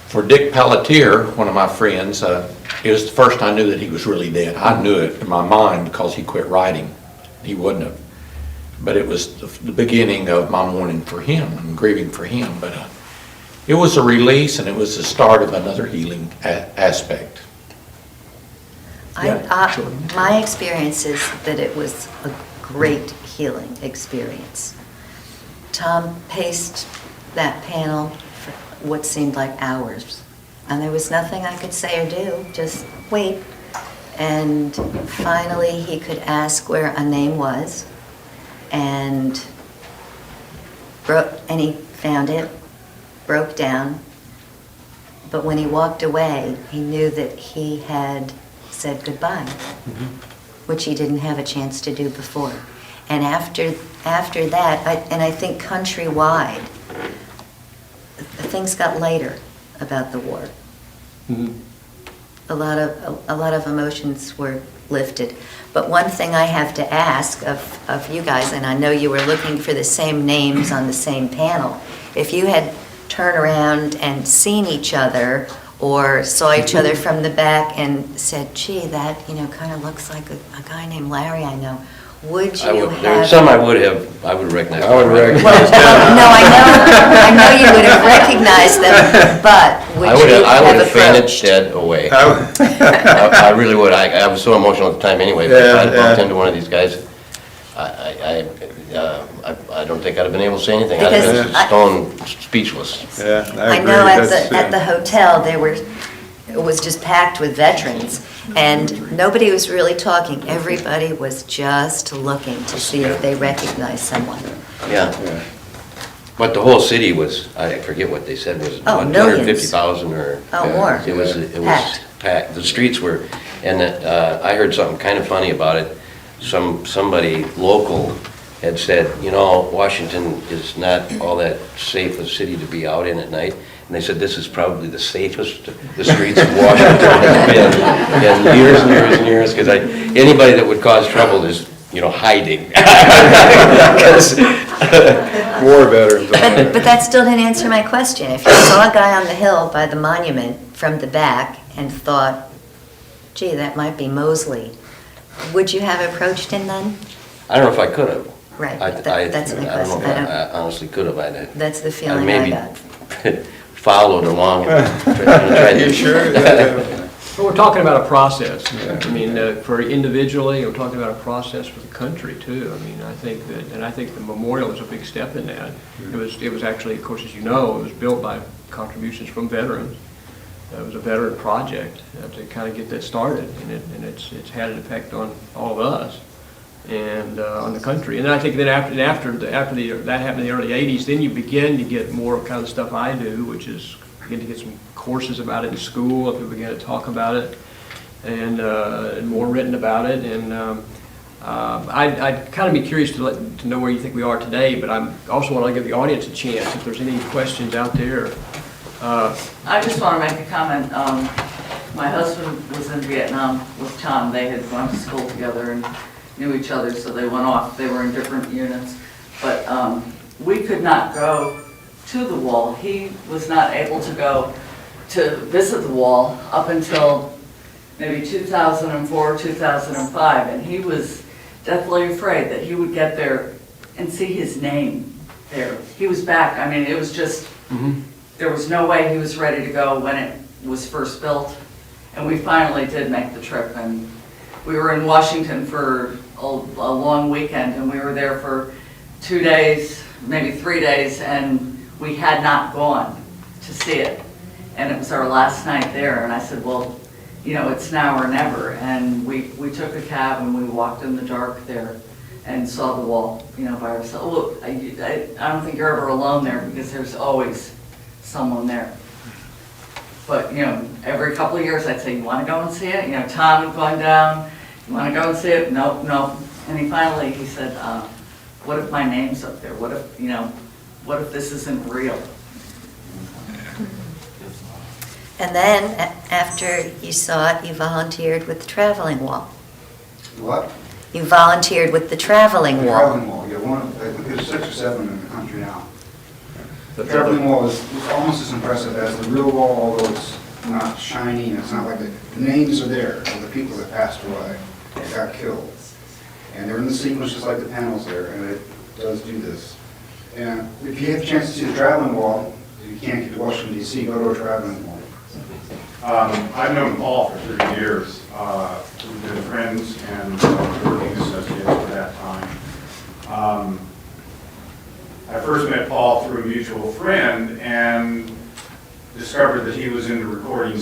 for Dick Pelletier, one of my friends, it was the first I knew that he was really dead. I knew it in my mind because he quit writing. He wouldn't have. but it was the beginning of my mourning for him and grieving for him. But it was a release, and it was the start of another healing aspect. My experience is that it was a great healing experience. Tom paced that panel for what seemed like hours, and there was nothing I could say or do, just wait. And finally he could ask where a name was, and he found it, broke down. But when he walked away, he knew that he had said goodbye, which he didn't have a chance to do before. And after that, I think countrywide, things got lighter about the war. A lot of emotions were lifted. But one thing I have to ask of you guys, and I know you were looking for the same names on the same panel, if you had turned around and seen each other or saw each other from the back and said, gee, that kind of looks like a guy named Larry I know, would you have... There were some I would recognize. I would recognize. No, I know you would have recognized them, but would you I would have have fainted approached? dead away. I really would. I was so emotional at the time anyway, but if I'd bumped into one of these guys, I don't think I'd have been able to say anything. I'd have been Because stone speechless. Yeah, I agree. know That's, at the hotel, it was just packed with veterans, and nobody was really talking. Everybody was just looking to see if they recognized someone. Yeah. Yeah. But the whole city was, I forget what they said, was Oh, what, millions. 250,000 or? Oh, more. It was Packed. packed. The streets were, and I heard something kind of funny about it. Somebody local had said, Washington is not all that safe a city to be out in at night. And they said, this is probably the safest the streets of Washington have been in years and years and years, because anybody that would cause trouble is, hiding. War veterans. But that still didn't answer my question. If you saw a guy on the hill by the monument from the back and thought, gee, that might be Mosley, would you have approached him then? I don't know if I could have. Right, that's my I don't know question. if I honestly could have. That's the I feeling I maybe got. followed along. And You sure? Well, we're talking about a process. I mean, for individually, we're talking about a process for the country too. I mean, I think the memorial is a big step in that. It was actually, of course, as you know, it was built by contributions from veterans. It was a veteran project to kind of get that started, and it's had an effect on all of us and on the country. And then I think that after that happened in the early '80s, then you begin to get more of kind of the stuff I do, which is begin to get some courses about it in school, and people begin to talk about it, and more written about it. And I'd kind of be curious to know where you think we are today, but I also want to give the audience a chance if there's any questions out there. I just want to make a comment. My husband was in Vietnam with Tom. They had gone to school together and knew each other, so they went off. They were in different units. But we could not go to the wall. He was not able to go to visit the wall up until maybe 2004, 2005. And he was deathly afraid that he would get there and see his name there. He was back. I mean, it was just... There was no way he was ready to go when it was first built, and we finally did make the trip. And we were in Washington for a long weekend, and we were there for 2 days, maybe 3 days, and we had not gone to see it. And it was our last night there, and I said, well, it's now or never. And we took a cab and we walked in the dark there and saw the wall, by ourselves. Well, I don't think you're ever alone there, because there's always someone there. But, every couple of years I'd say, you want to go and see it? Tom had gone down, you want to go and see it? No. And he said, what if my name's up there? What if this isn't real? And then, after you saw it, you volunteered with the traveling wall. What? You volunteered with the traveling wall. Traveling wall, I think there's 6 or 7 in the country now. The traveling wall is almost as impressive as the real wall, although it's not shiny, and it's not like the names are there of the people that passed away, that got killed. And they're in the sequence just like the panels there, and it does do this. And if you have a chance to see the traveling wall, if you can't get to Washington DC, go to a traveling wall. I've known Paul for 30 years. We've been friends and working associates for that time. I first met Paul through a mutual friend and discovered that he was into recording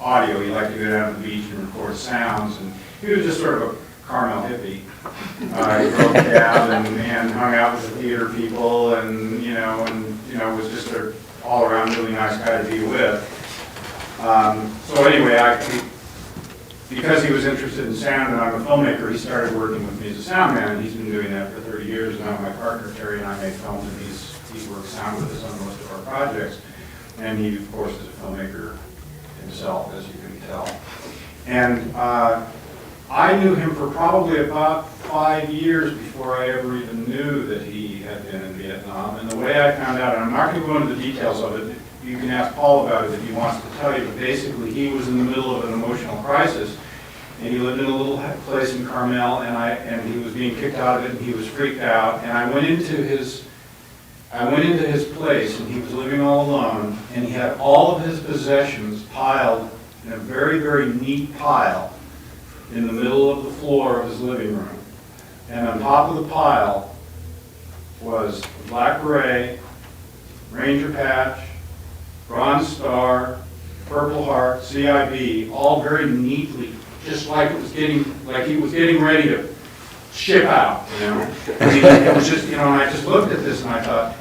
audio. He liked to go down to the beach and record sounds, and he was just sort of a Carmel hippie. He broke down and hung out with the theater people, and was just an all-around really nice guy to be with. So anyway, because he was interested in sound and I'm a filmmaker, he started working with me as a sound man, and he's been doing that for 30 years now. My partner Terry and I make films, and he works sound with us on most of our projects. And he, of course, is a filmmaker himself, as you can tell. And I knew him for probably about 5 years before I ever even knew that he had been in Vietnam. And the way I found out, and I'm not going to go into the details of it, you can ask Paul about it if he wants to tell you, but basically he was in the middle of an emotional crisis, and he lived in a little place in Carmel, and he was being kicked out of it, and he was freaked out, and I went into his place, and he was living all alone, and he had all of his possessions piled in a very, very neat pile in the middle of the floor of his living room. And on top of the pile was a black beret, Ranger patch, Bronze Star, Purple Heart, CIB, all very neatly, just like he was getting ready to ship out, It was just, and I just looked at this and I thought,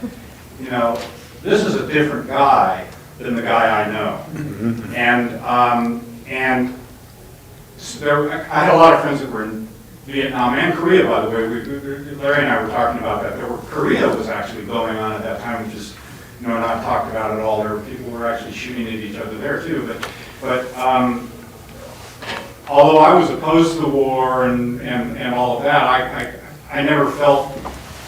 this is a different guy than the guy I know. And I had a lot of friends that were in Vietnam and Korea, by the way. Larry and I were talking about that. Korea was actually going on at that time, which is not talked about at all. People were actually shooting at each other there too. But although I was opposed to the war and all of that, I never felt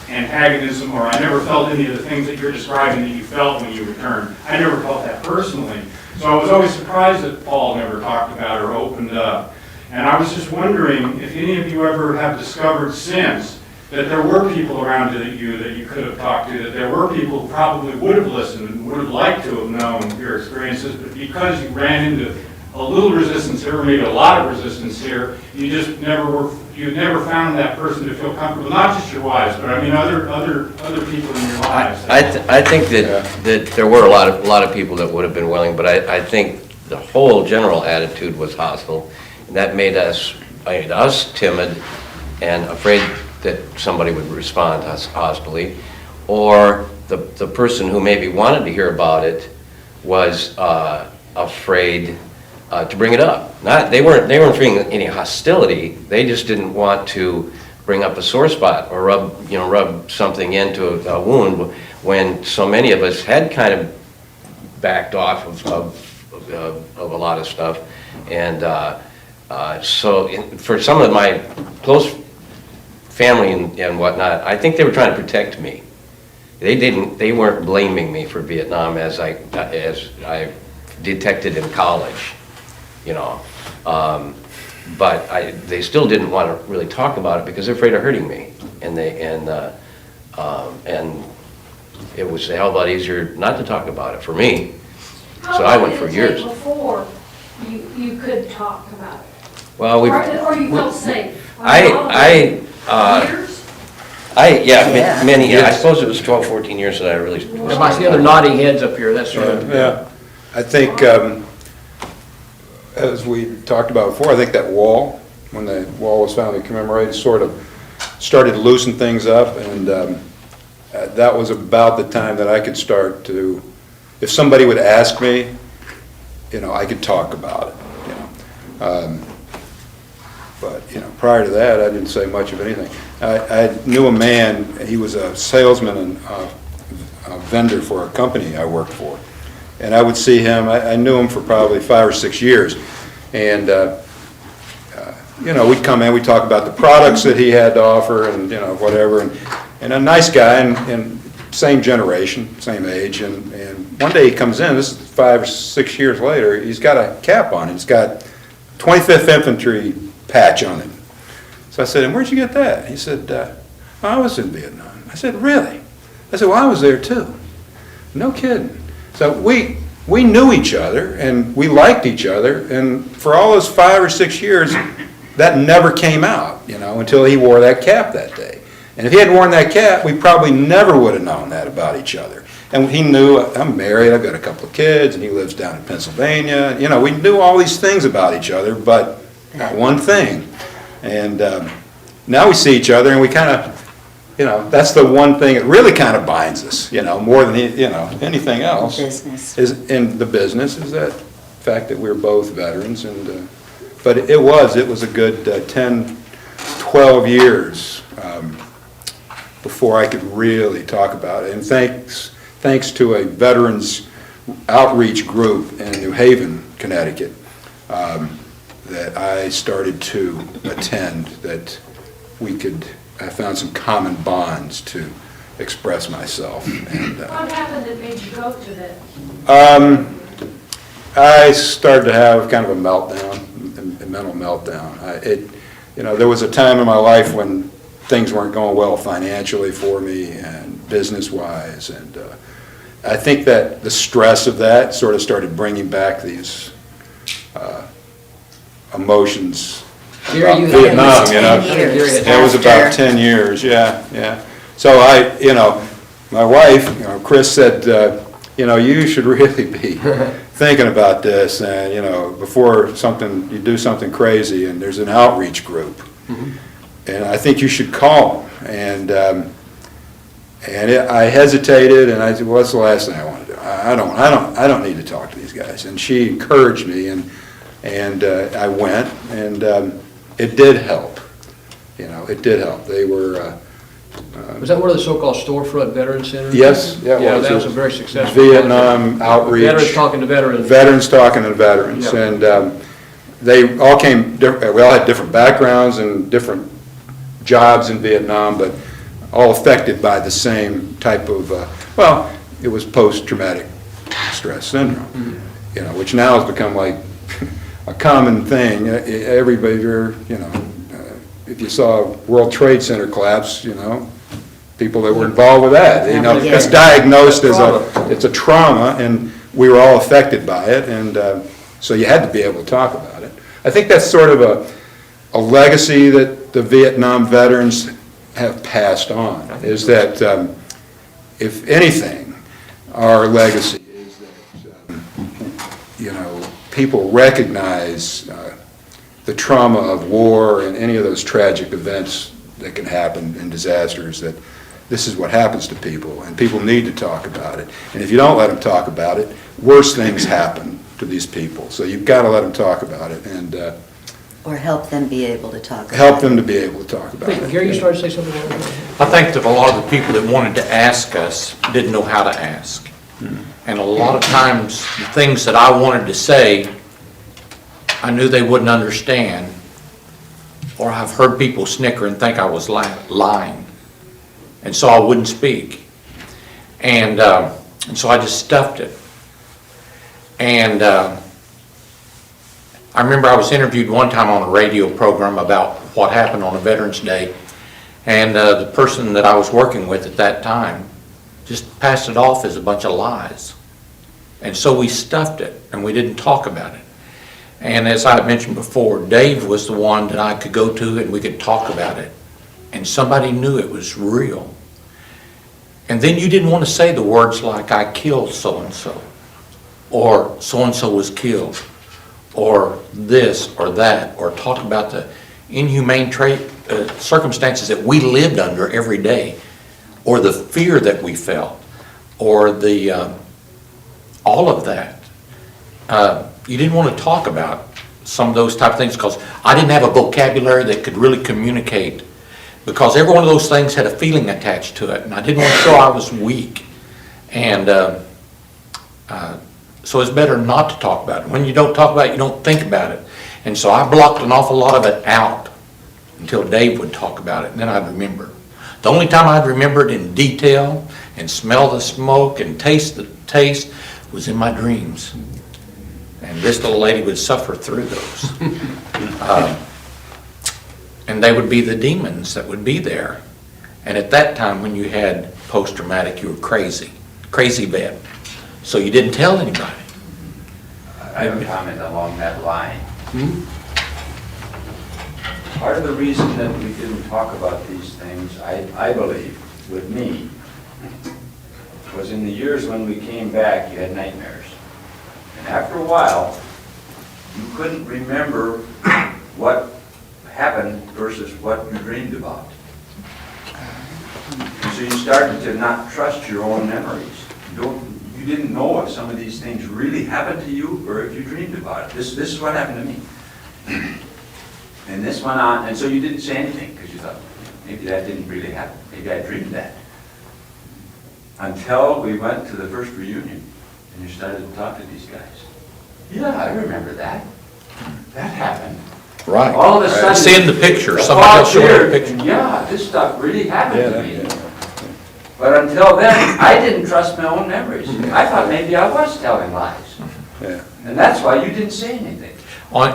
antagonism, or I never felt any of the things that you're describing that you felt when you returned. I never felt that personally. So I was always surprised that Paul never talked about or opened up. And I was just wondering if any of you ever have discovered since that there were people around you that you could have talked to, that there were people who probably would have listened and would have liked to have known your experiences, but because you ran into a little resistance here, or maybe a lot of resistance here, you just never found that person to feel comfortable. Not just your wives, but I mean other people in your lives. I think that there were a lot of people that would have been willing, but I think the whole general attitude was hostile, and that made us timid and afraid that somebody would respond to us hostilely, or the person who maybe wanted to hear about it was afraid to bring it up. They weren't feeling any hostility. They just didn't want to bring up a sore spot or rub something into a wound when so many of us had kind of backed off of a lot of stuff. And so for some of my close family and whatnot, I think they were trying to protect me. They weren't blaming me for Vietnam as I detected in college. But they still didn't want to really talk about it because they're afraid of hurting me, and it was a hell of a lot easier not to talk about it for me. So I went for years. Before you could talk about it, Well, or you felt safe. Years. Many years. I suppose it was 12, 14 years that I really. If I see other nodding heads up here, that's sort of. Yeah, I think, as we talked about before, I think that wall, when the wall was finally commemorated, sort of started to loosen things up, and that was about the time that I could start to, if somebody would ask me, I could talk about it, But, prior to that, I didn't say much of anything. I knew a man, he was a salesman and a vendor for a company I worked for. And I would see him, I knew him for probably 5 or 6 years. And, we'd come in, we'd talk about the products that he had to offer and, whatever. And a nice guy, and same generation, same age. And one day he comes in, this is 5 or 6 years later, he's got a cap on. He's got 25th Infantry patch on it. So I said, and where'd you get that? He said, I was in Vietnam. I said, really? I said, well, I was there too. No kidding. So we knew each other and we liked each other, and for all those 5 or 6 years, that never came out, until he wore that cap that day. And if he hadn't worn that cap, we probably never would have known that about each other. And he knew I'm married, I've got a couple of kids, and he lives down in Pennsylvania. We knew all these things about each other, but not one thing. And now we see each other, and we kind of, that's the one thing that really kind of binds us, more than anything else. Business. Is in the business is that fact that we're both veterans, and but it was a good 10, 12 years before I could really talk about it. And thanks to a veterans outreach group in New Haven, Connecticut, that I started to attend, that I found some common bonds to express myself. And, What happened that made you go to that? I started to have kind of a meltdown, a mental meltdown. There was a time in my life when things weren't going well financially for me and business-wise, and I think that the stress of that sort of started bringing back these emotions about Vietnam, It was about 10 years, yeah. So my wife, Chris said, you should really be thinking about this, and before you do something crazy, and there's an outreach group, and I think you should call them. And I hesitated, and I said, well, that's the last thing I want to do. I don't need to talk to these guys. And she encouraged me, and I went, and it did help. It did help. They were. Was that one of the so-called storefront veteran centers? Yes, yeah, that was a very successful Vietnam outreach. Veterans talking to veterans. Veterans talking to veterans, Yeah. and they all we all had different backgrounds and different jobs in Vietnam, but all affected by the same type of, it was post-traumatic stress syndrome, which now has become like a common thing. Everybody, if you saw World Trade Center collapse, people that were involved with that, it's diagnosed as it's a trauma, and we were all affected by it, and so you had to be able to talk about it. I think that's sort of a legacy that the Vietnam veterans have passed on, is that, if anything, our legacy is that, people recognize the trauma of war and any of those tragic events that can happen in disasters, that this is what happens to people, and people need to talk about it. And if you don't let them talk about it, worse things happen to these people. So you've got to let them talk about it, and Or help them be able to talk about it. help them to be able to talk about it. Gary, you started to say something? I think that a lot of the people that wanted to ask us didn't know how to ask. And a lot of times, the things that I wanted to say, I knew they wouldn't understand, or I've heard people snicker and think I was lying. And so I wouldn't speak. And so I just stuffed it. And I remember I was interviewed one time on a radio program about what happened on a Veterans Day, and the person that I was working with at that time just passed it off as a bunch of lies. And so we stuffed it, and we didn't talk about it. And as I mentioned before, Dave was the one that I could go to and we could talk about it. And somebody knew it was real. And then you didn't want to say the words like, I killed so-and-so, or so-and-so was killed, or this or that, or talk about the inhumane circumstances that we lived under every day, or the fear that we felt, or the all of that. You didn't want to talk about some of those type of things because I didn't have a vocabulary that could really communicate, because every one of those things had a feeling attached to it, and I didn't want to show I was weak. And so it's better not to talk about it. When you don't talk about it, you don't think about it. And so I blocked an awful lot of it out until Dave would talk about it, and then I'd remember. The only time I'd remember it in detail and smell the smoke and taste the taste was in my dreams. And this little lady would suffer through those. and they would be the demons that would be there. And at that time, when you had post-traumatic, you were crazy vet. So you didn't tell anybody. I have a comment along that line. Part of the reason that we didn't talk about these things, I believe, with me, was in the years when we came back, you had nightmares. And after a while, you couldn't remember what happened versus what you dreamed about. And so you started to not trust your own memories. You didn't know if some of these things really happened to you or if you dreamed about it. This is what happened to me. And this went on, and so you didn't say anything because you thought, maybe that didn't really happen. Maybe I dreamed that. Until we went to the first reunion and you started to talk to these guys. Yeah, I remember that. That happened. Right. All of a sudden, seeing the picture, the somebody else thought showed cleared, the picture. and yeah, this stuff really happened to me. Yeah. But until then, I didn't trust my own memories. I thought maybe I was telling lies. Yeah. And that's why you didn't say anything.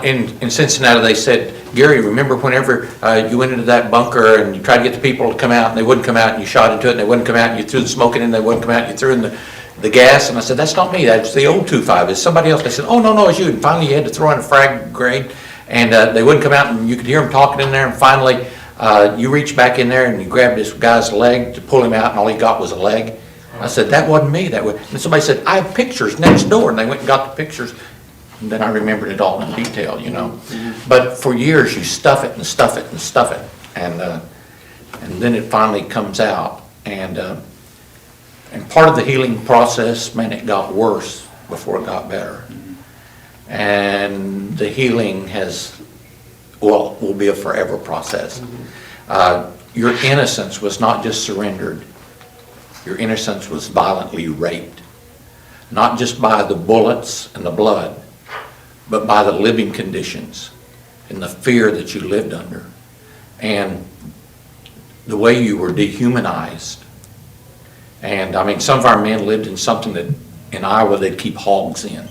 In Cincinnati, they said, Gary, remember whenever you went into that bunker and you tried to get the people to come out and they wouldn't come out, and you shot into it and they wouldn't come out, and you threw the smoke in and they wouldn't come out, and you threw in the gas? And I said, that's not me, that's the old 2-5, it's somebody else. They said, oh, no, it's you. And finally you had to throw in a frag grenade, and they wouldn't come out, and you could hear them talking in there, and finally you reached back in there and you grabbed this guy's leg to pull him out, and all he got was a leg. I said, that wasn't me. And somebody said, I have pictures next door, and they went and got the pictures. And then I remembered it all in detail, you know. But for years you stuff it and stuff it and stuff it, and then it finally comes out. And part of the healing process, man, it got worse before it got better. And the healing will be a forever process. Your innocence was not just surrendered. Your innocence was violently raped, not just by the bullets and the blood, but by the living conditions and the fear that you lived under and the way you were dehumanized. And I mean, some of our men lived in something that in Iowa they'd keep hogs in.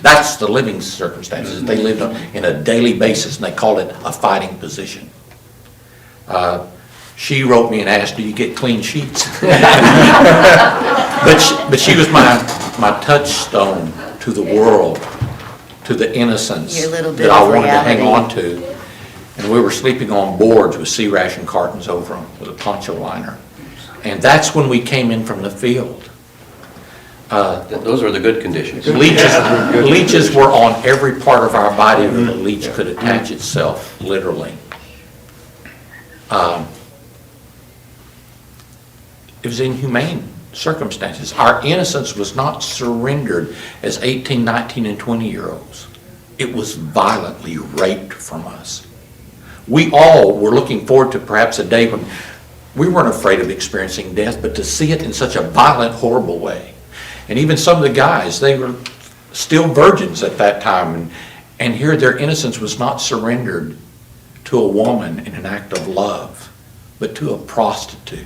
That's the living circumstances. They lived in a daily basis, and they called it a fighting position. She wrote me and asked, do you get clean sheets? but she was my touchstone to the world, to the innocence Your little bit that I of wanted to hang on reality. to. And we were sleeping on boards with sea ration cartons over them with a poncho liner. And that's when we came in from the field. Those are the good conditions. Leeches were on every part of our body where the leech could attach itself, literally. It was inhumane circumstances. Our innocence was not surrendered as 18, 19, and 20-year-olds. It was violently raped from us. We all were looking forward to perhaps a day when we weren't afraid of experiencing death, but to see it in such a violent, horrible way. And even some of the guys, they were still virgins at that time, and here their innocence was not surrendered to a woman in an act of love, but to a prostitute.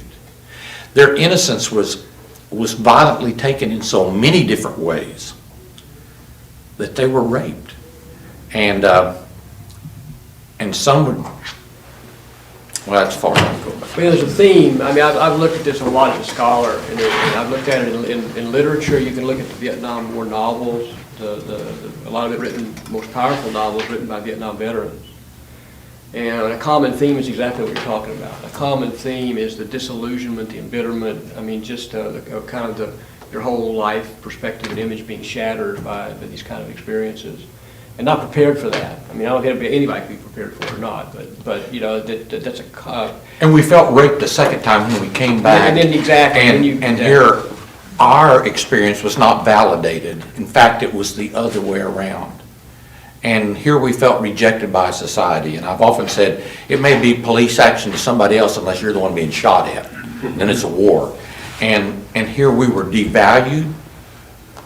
Their innocence was violently taken in so many different ways that they were raped. And some would, well, that's far enough to go back. Well, there's a theme. I mean, I've looked at this a lot as a scholar, and I've looked at it in literature. You can look at the Vietnam War novels, a lot of it written, most powerful novels written by Vietnam veterans. And a common theme is exactly what you're talking about. A common theme is the disillusionment, the embitterment. I mean, just kind of your whole life perspective and image being shattered by these kind of experiences, and not prepared for that. I mean, I don't think anybody can be prepared for it or not, but you know, that's a. And we felt raped the second time when we came back. And then exactly. And here, our experience was not validated. In fact, it was the other way around. And here we felt rejected by society. And I've often said, it may be police action to somebody else unless you're the one being shot at. Then it's a war. And here we were devalued.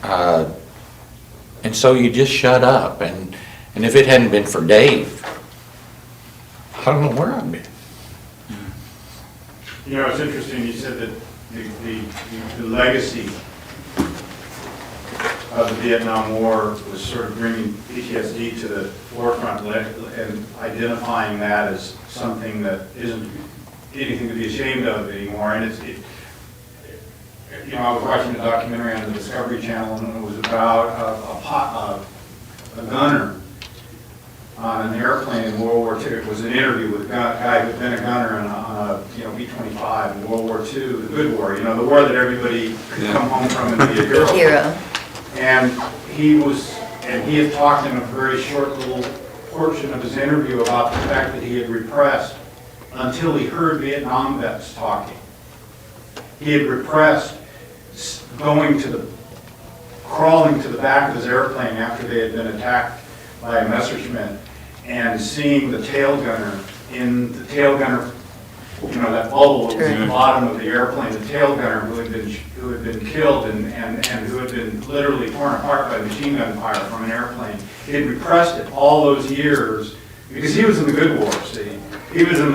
And so you just shut up. And if it hadn't been for Dave, I don't know where I'd be. You know, it's interesting, you said that the legacy of the Vietnam War was sort of bringing PTSD to the forefront and identifying that as something that isn't anything to be ashamed of anymore. And I was watching a documentary on the Discovery Channel, and it was about a gunner on an airplane in World War II. It was an interview with a guy who had been a gunner on a B-25 in World War II, the good war, the war that everybody could come home from and be a hero. And he had talked in a very short little portion of his interview about the fact that he had repressed until he heard Vietnam vets talking. He had repressed crawling to the back of his airplane after they had been attacked by a Messerschmitt and seeing the tail gunner that bubble that was in the bottom of the airplane, the tail gunner who had been killed and who had been literally torn apart by machine gun fire from an airplane. He had repressed it all those years because he was in the good war, see. He was in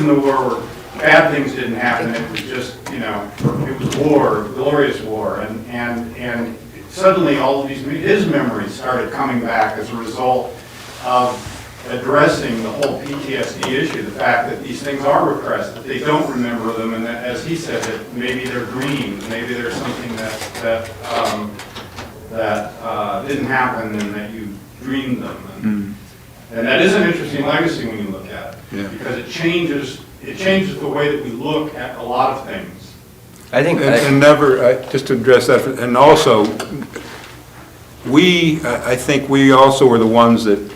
the war where bad things didn't happen. It was just, it was war, glorious war. And suddenly all of his memories started coming back as a result of addressing the whole PTSD issue, the fact that these things are repressed, that they don't remember them, and that, as he said, that maybe they're dreams, maybe there's something that didn't happen and that you dreamed them. And that is an interesting legacy when you look at it, because it changes the way that we look at a lot of things. I think, just to address that, and also, I think we also were the ones that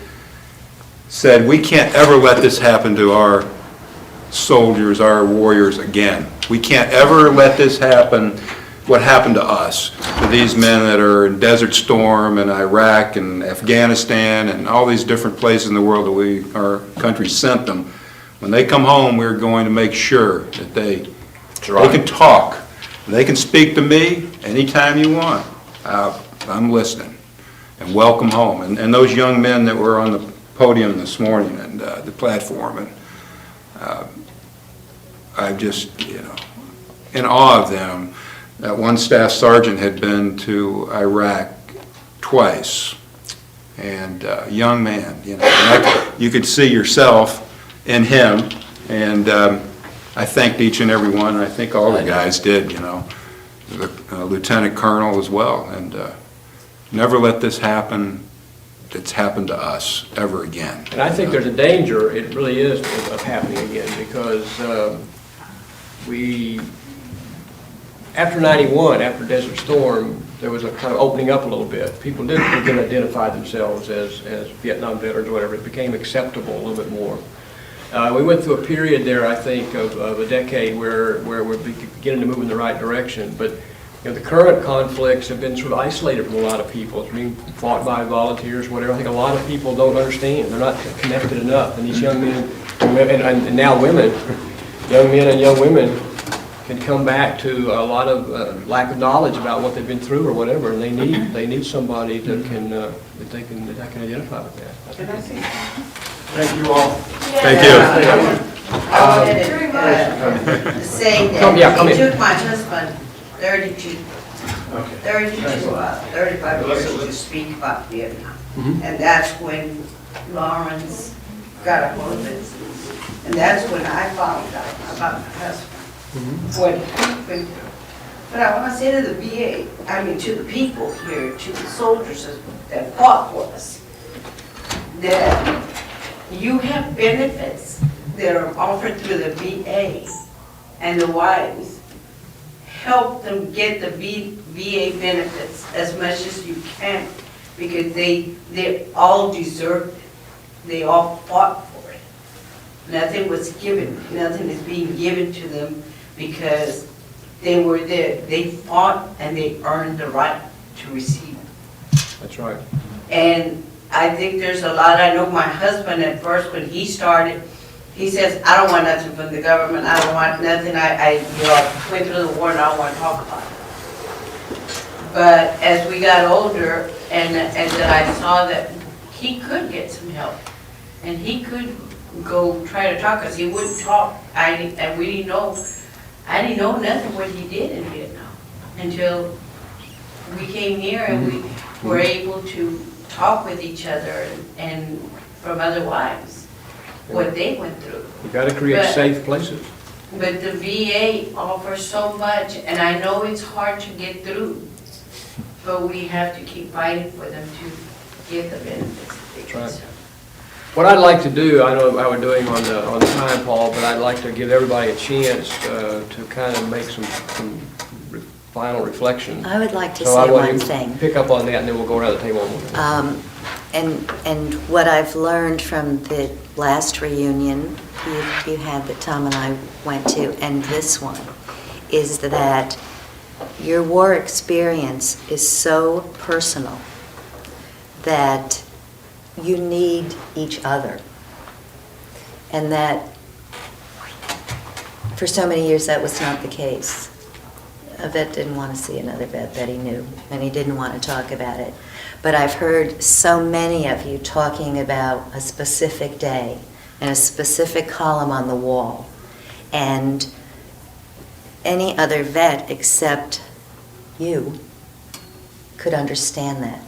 said we can't ever let this happen to our soldiers, our warriors again. We can't ever let this happen, what happened to us, to these men that are in Desert Storm and Iraq and Afghanistan and all these different places in the world that our country sent them. When they come home, we're going to make sure that they can talk. They can speak to me anytime you want. I'm listening. And welcome home. And those young men that were on the podium this morning and the platform, and I'm just, in awe of them. That one staff sergeant had been to Iraq twice, and young man, and you could see yourself in him, and I thanked each and every one, and I think all the guys did, the lieutenant colonel as well, and never let this happen that's happened to us ever again. And I think there's a danger, it really is, of happening again, because after 91, after Desert Storm, there was a kind of opening up a little bit. People did begin to identify themselves as Vietnam veterans or whatever. It became acceptable a little bit more. We went through a period there, I think, of a decade where we're beginning to move in the right direction. But the current conflicts have been sort of isolated from a lot of people. It's being fought by volunteers, whatever. I think a lot of people don't understand. They're not connected enough. And these young men and now women, young men and young women, can come back to a lot of lack of knowledge about what they've been through or whatever, and they need somebody that can identify with that. Thank you all. Thank you. I wanted to say that it took my husband 35 years to speak about Vietnam. And that's when Lawrence got a hold of it. And that's when I found out about my husband. What happened. But I want to say to the VA, to the people here, to the soldiers that fought for us, that you have benefits that are offered through the VA, and the wives help them get the VA benefits as much as you can, because they all deserved it. They all fought for it. Nothing was given. Nothing is being given to them because they were there. They fought and they earned the right to receive it. That's right. And I think there's a lot. I know my husband at first when he started, he says, I don't want nothing from the government. I don't want nothing. I went through the war and I don't want to talk about it. But as we got older and that I saw that he could get some help and he could go try to talk, because he wouldn't talk. I didn't know nothing what he did in Vietnam until we came here and were able to talk with each other and from other wives, what they went through. You got to create But- safe places. But the VA offers so much, and I know it's hard to get through, but we have to keep fighting for them to get the benefits that they That's right. deserve. What I'd like to do, I know how we're doing on the time, Paul, but I'd like to give everybody a chance to kind of make some final reflection. I would like to So I say want one you to thing. pick up on that, and then we'll go around the table. And what I've learned from the last reunion you had that Tom and I went to, and this one, is that your war experience is so personal that you need each other. And that for so many years that was not the case. A vet didn't want to see another vet that he knew, and he didn't want to talk about it. But I've heard so many of you talking about a specific day and a specific column on the wall. And any other vet except you could understand that.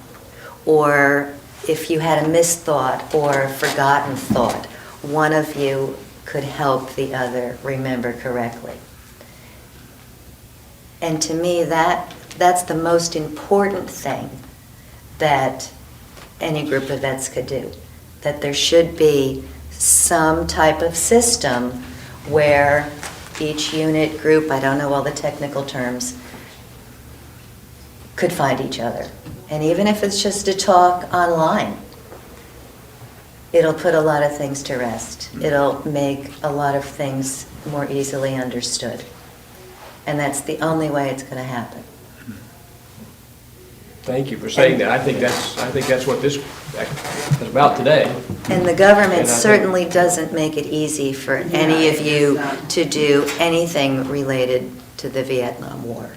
Or if you had a misthought or a forgotten thought, one of you could help the other remember correctly. And to me, that's the most important thing that any group of vets could do. That there should be some type of system where each unit, group, I don't know all the technical terms, could find each other. And even if it's just to talk online, it'll put a lot of things to rest. It'll make a lot of things more easily understood. And that's the only way it's going to happen. Thank you for saying that. I think that's what this is about today. And the And government I think- certainly doesn't make it easy for any of you to do anything related to the Vietnam War.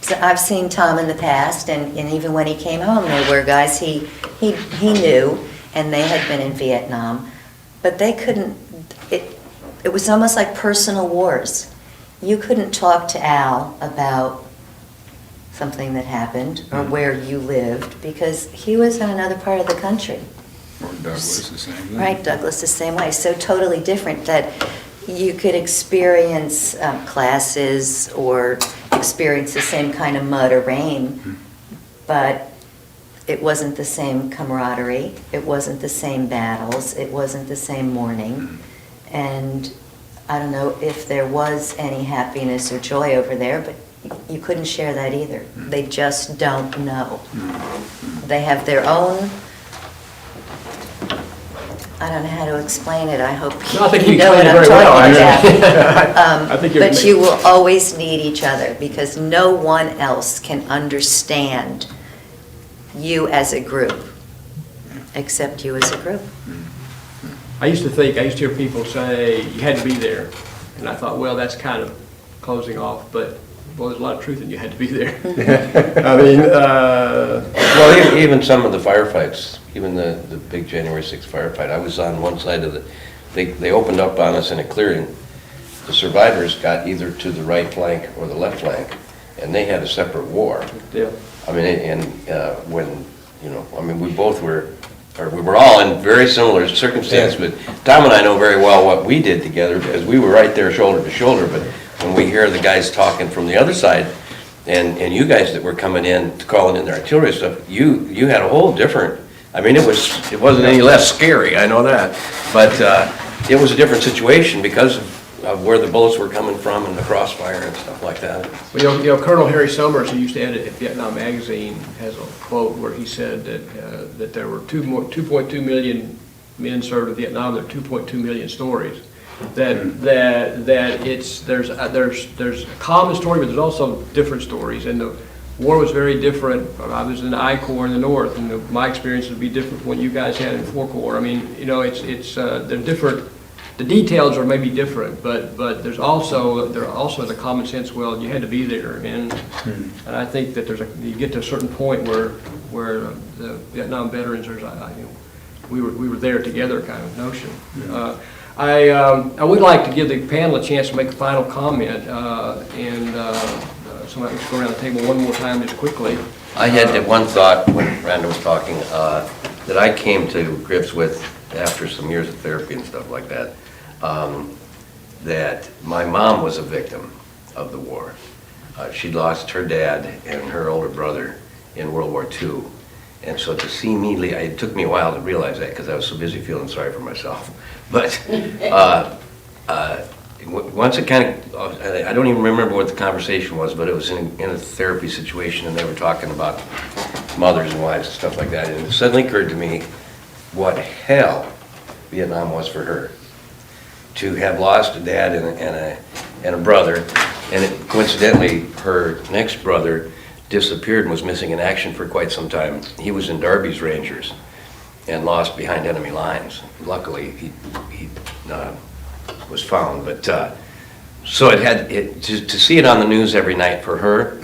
So I've seen Tom in the past, and even when he came home, there were guys he knew, and they had been in Vietnam, but they couldn't, it was almost like personal wars. You couldn't talk to Al about something that happened or where you lived because he was in another part of the country. Or Douglas, the same thing. Right, Douglas, the same way. So totally different that you could experience classes or experience the same kind of mud or rain, but it wasn't the same camaraderie, it wasn't the same battles, it wasn't the same mourning. And I don't know if there was any happiness or joy over there, but you couldn't share that either. They just don't know. They have their own, I don't know how to explain it. I hope No, I think you you know what I'm explained it very talking well. about. I think you're But you will always need each other because no one else can understand you as a group except you as a group. I used to hear people say, you had to be there. And I thought, well, that's kind of closing off, but, well, there's a lot of truth in you had to be there. I mean, Well, even some of the firefights, even the big January 6th firefight, I was on one side of they opened up on us in a clearing. The survivors got either to the right flank or the left flank, and they had a separate war. yeah. I mean, and when, we were all in very similar circumstances, but Tom and I know very well what we did together because we were right there shoulder to shoulder, but when we hear the guys talking from the other side, and you guys that were coming in, calling in their artillery stuff, you had a whole different, it wasn't any less scary, I know that, but it was a different situation because of where the bullets were coming from and the crossfire and stuff like that. Well, Colonel Harry Summers, who used to edit Vietnam Magazine, has a quote where he said that there were 2.2 million men served in Vietnam. There are 2.2 million stories. There's a common story, but there's also different stories. And the war was very different. I was in the I Corps in the North, and my experience would be different from what you guys had in 4 Corps. I mean, they're different. The details are maybe different, but there are also the common sense. Well, you had to be there, and I think that you get to a certain point where the Vietnam veterans, we were there together kind of notion. I would like to give the panel a chance to make a final comment, and somebody let's go around the table one more time just quickly. I had that one thought when Rhonda was talking, that I came to grips with after some years of therapy and stuff like that, that my mom was a victim of the war. She lost her dad and her older brother in World War II. And so to see me, it took me a while to realize that because I was so busy feeling sorry for myself. But once it kind of, I don't even remember what the conversation was, but it was in a therapy situation, and they were talking about mothers and wives and stuff like that. And it suddenly occurred to me what hell Vietnam was for her. To have lost a dad and a brother, and coincidentally, her next brother disappeared and was missing in action for quite some time. He was in Darby's Rangers and lost behind enemy lines. Luckily, he was found, but so to see it on the news every night for her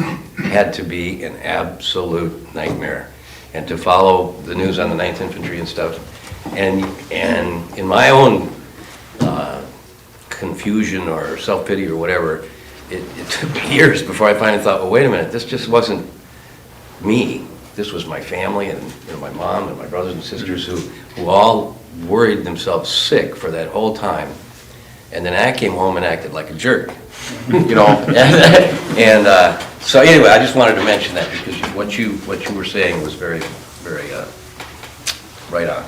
had to be an absolute nightmare. And to follow the news on the 9th Infantry and stuff, and in my own confusion or self-pity or whatever, it took me years before I finally thought, well, wait a minute, this just wasn't me. This was my family and my mom and my brothers and sisters who all worried themselves sick for that whole time. And then I came home and acted like a jerk, And so anyway, I just wanted to mention that because what you were saying was very, very right on.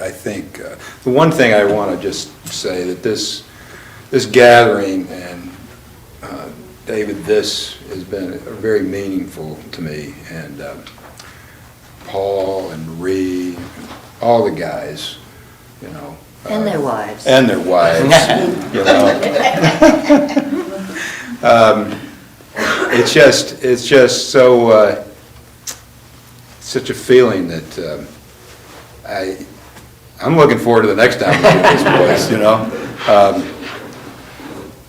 I think the one thing I want to just say that this gathering, and David, this has been very meaningful to me, and Paul and Marie, and all the guys, And their wives. and their wives, it's just so such a feeling that I'm looking forward to the next time we do this place.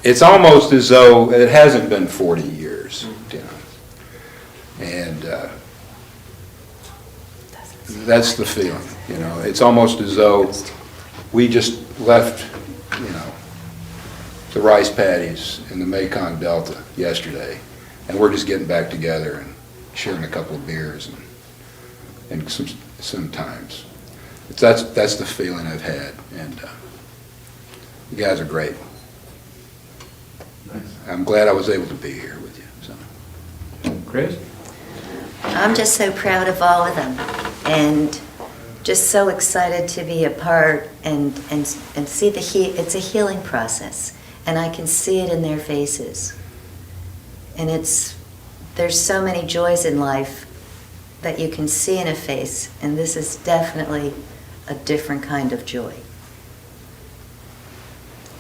It's almost as though it hasn't been 40 years, and that's the feeling. It's almost as though we just left, the rice paddies in the Mekong Delta yesterday, and we're just getting back together and sharing a couple of beers and some times. That's the feeling I've had, and you guys are great. I'm glad I was able to be here with you. So. Chris? I'm just so proud of all of them, and just so excited to be a part and see it's a healing process, and I can see it in their faces. And there's so many joys in life that you can see in a face, and this is definitely a different kind of joy.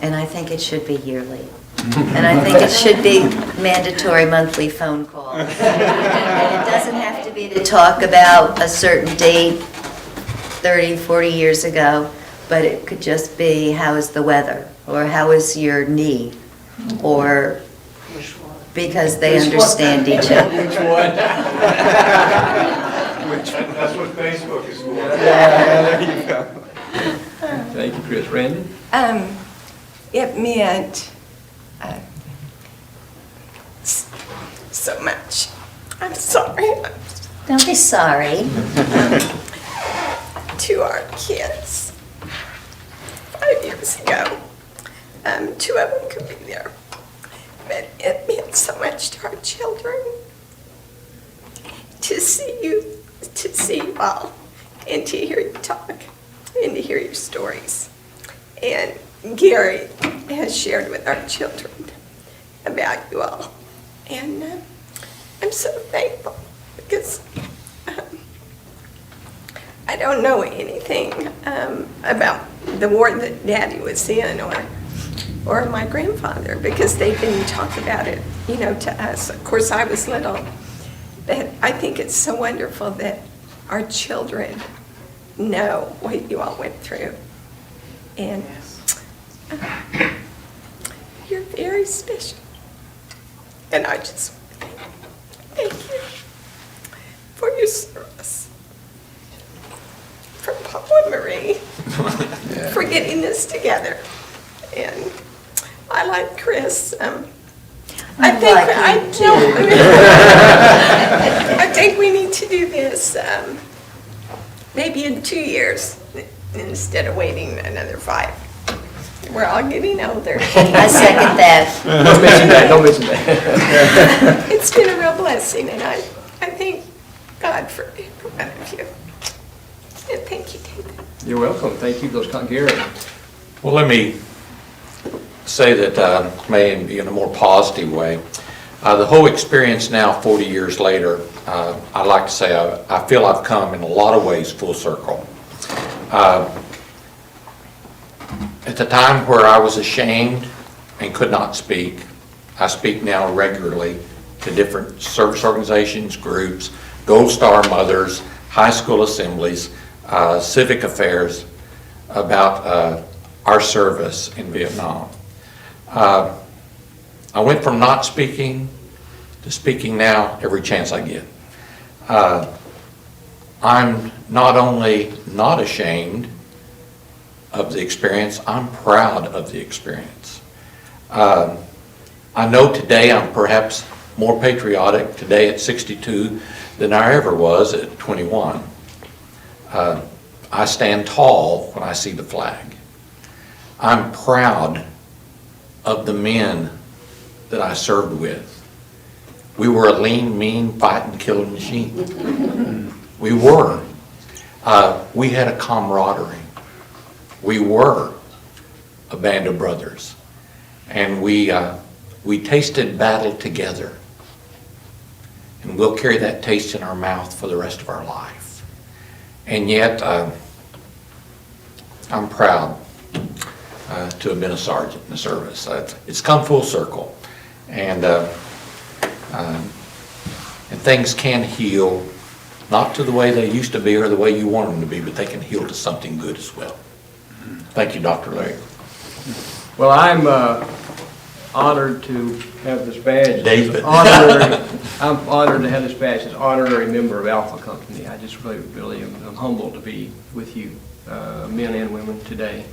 And I think it should be yearly. And I think it should be mandatory monthly phone calls. And it doesn't have to be to talk about a certain date 30, 40 years ago, but it could just be, how is the weather? Or how is your knee? Or because they understand each other. Which one? That's what Facebook is for. There you go. Thank you, Chris. Randy? It meant so much. I'm sorry. Don't be sorry. To our kids 5 years ago. 2 of them could be there. But it meant so much to our children to see you all, and to hear you talk, and to hear your stories. And Gary has shared with our children about you all. And I'm so thankful because I don't know anything about the war that Daddy was in or my grandfather, because they didn't talk about it, to us. Of course, I was little, but I think it's so wonderful that our children know what you all went through. And you're very special. And I just thank you for your service. From Paul and Marie. for getting this together. And I like Chris. I think like I you know. I think we need to do this maybe in 2 years instead of waiting another 5. We're all getting older. I second that. Don't mention that, don't mention that. It's been a real blessing, and I thank God for every one of you. And thank you, David. You're welcome, thank you, Gary. Well, let me say that maybe in a more positive way. The whole experience now, 40 years later, I like to say I feel I've come in a lot of ways full circle. At the time where I was ashamed and could not speak, I speak now regularly to different service organizations, groups, Gold Star mothers, high school assemblies, civic affairs about our service in Vietnam. I went from not speaking to speaking now every chance I get. I'm not only not ashamed of the experience, I'm proud of the experience. I know today I'm perhaps more patriotic today at 62 than I ever was at 21. I stand tall when I see the flag. I'm proud of the men that I served with. We were a lean, mean, fighting, killing machine. We were. We had a camaraderie. We were a band of brothers. And we tasted battle together. And we'll carry that taste in our mouth for the rest of our life. And yet, I'm proud to have been a sergeant in the service. It's come full circle. And things can heal, not to the way they used to be or the way you want them to be, but they can heal to something good as well. Thank you, Dr. Larry. Well, I'm honored to have this badge. David. I'm honored to have this badge as honorary member of Alpha Company. I just really am humbled to be with you, men and women, today.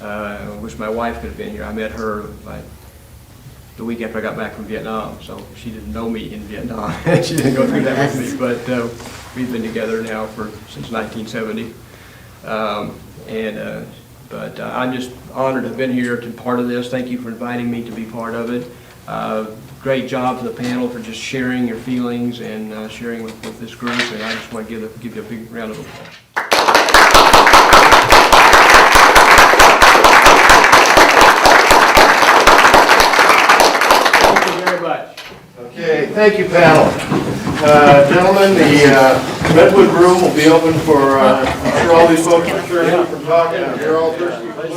I wish my wife could have been here. I met her the week after I got back from Vietnam, so she didn't know me in Vietnam. She didn't go through that with me, but we've been together now since 1970. But I'm just honored to have been here to be part of this. Thank you for inviting me to be part of it. Great job to the panel for just sharing your feelings and sharing with this group, and I just want to give you a big round of applause. Thank you very much. Okay, thank you, panel. Gentlemen, the Redwood Room will be open for, I'm sure all these folks are sure from talking, you're all thirsty for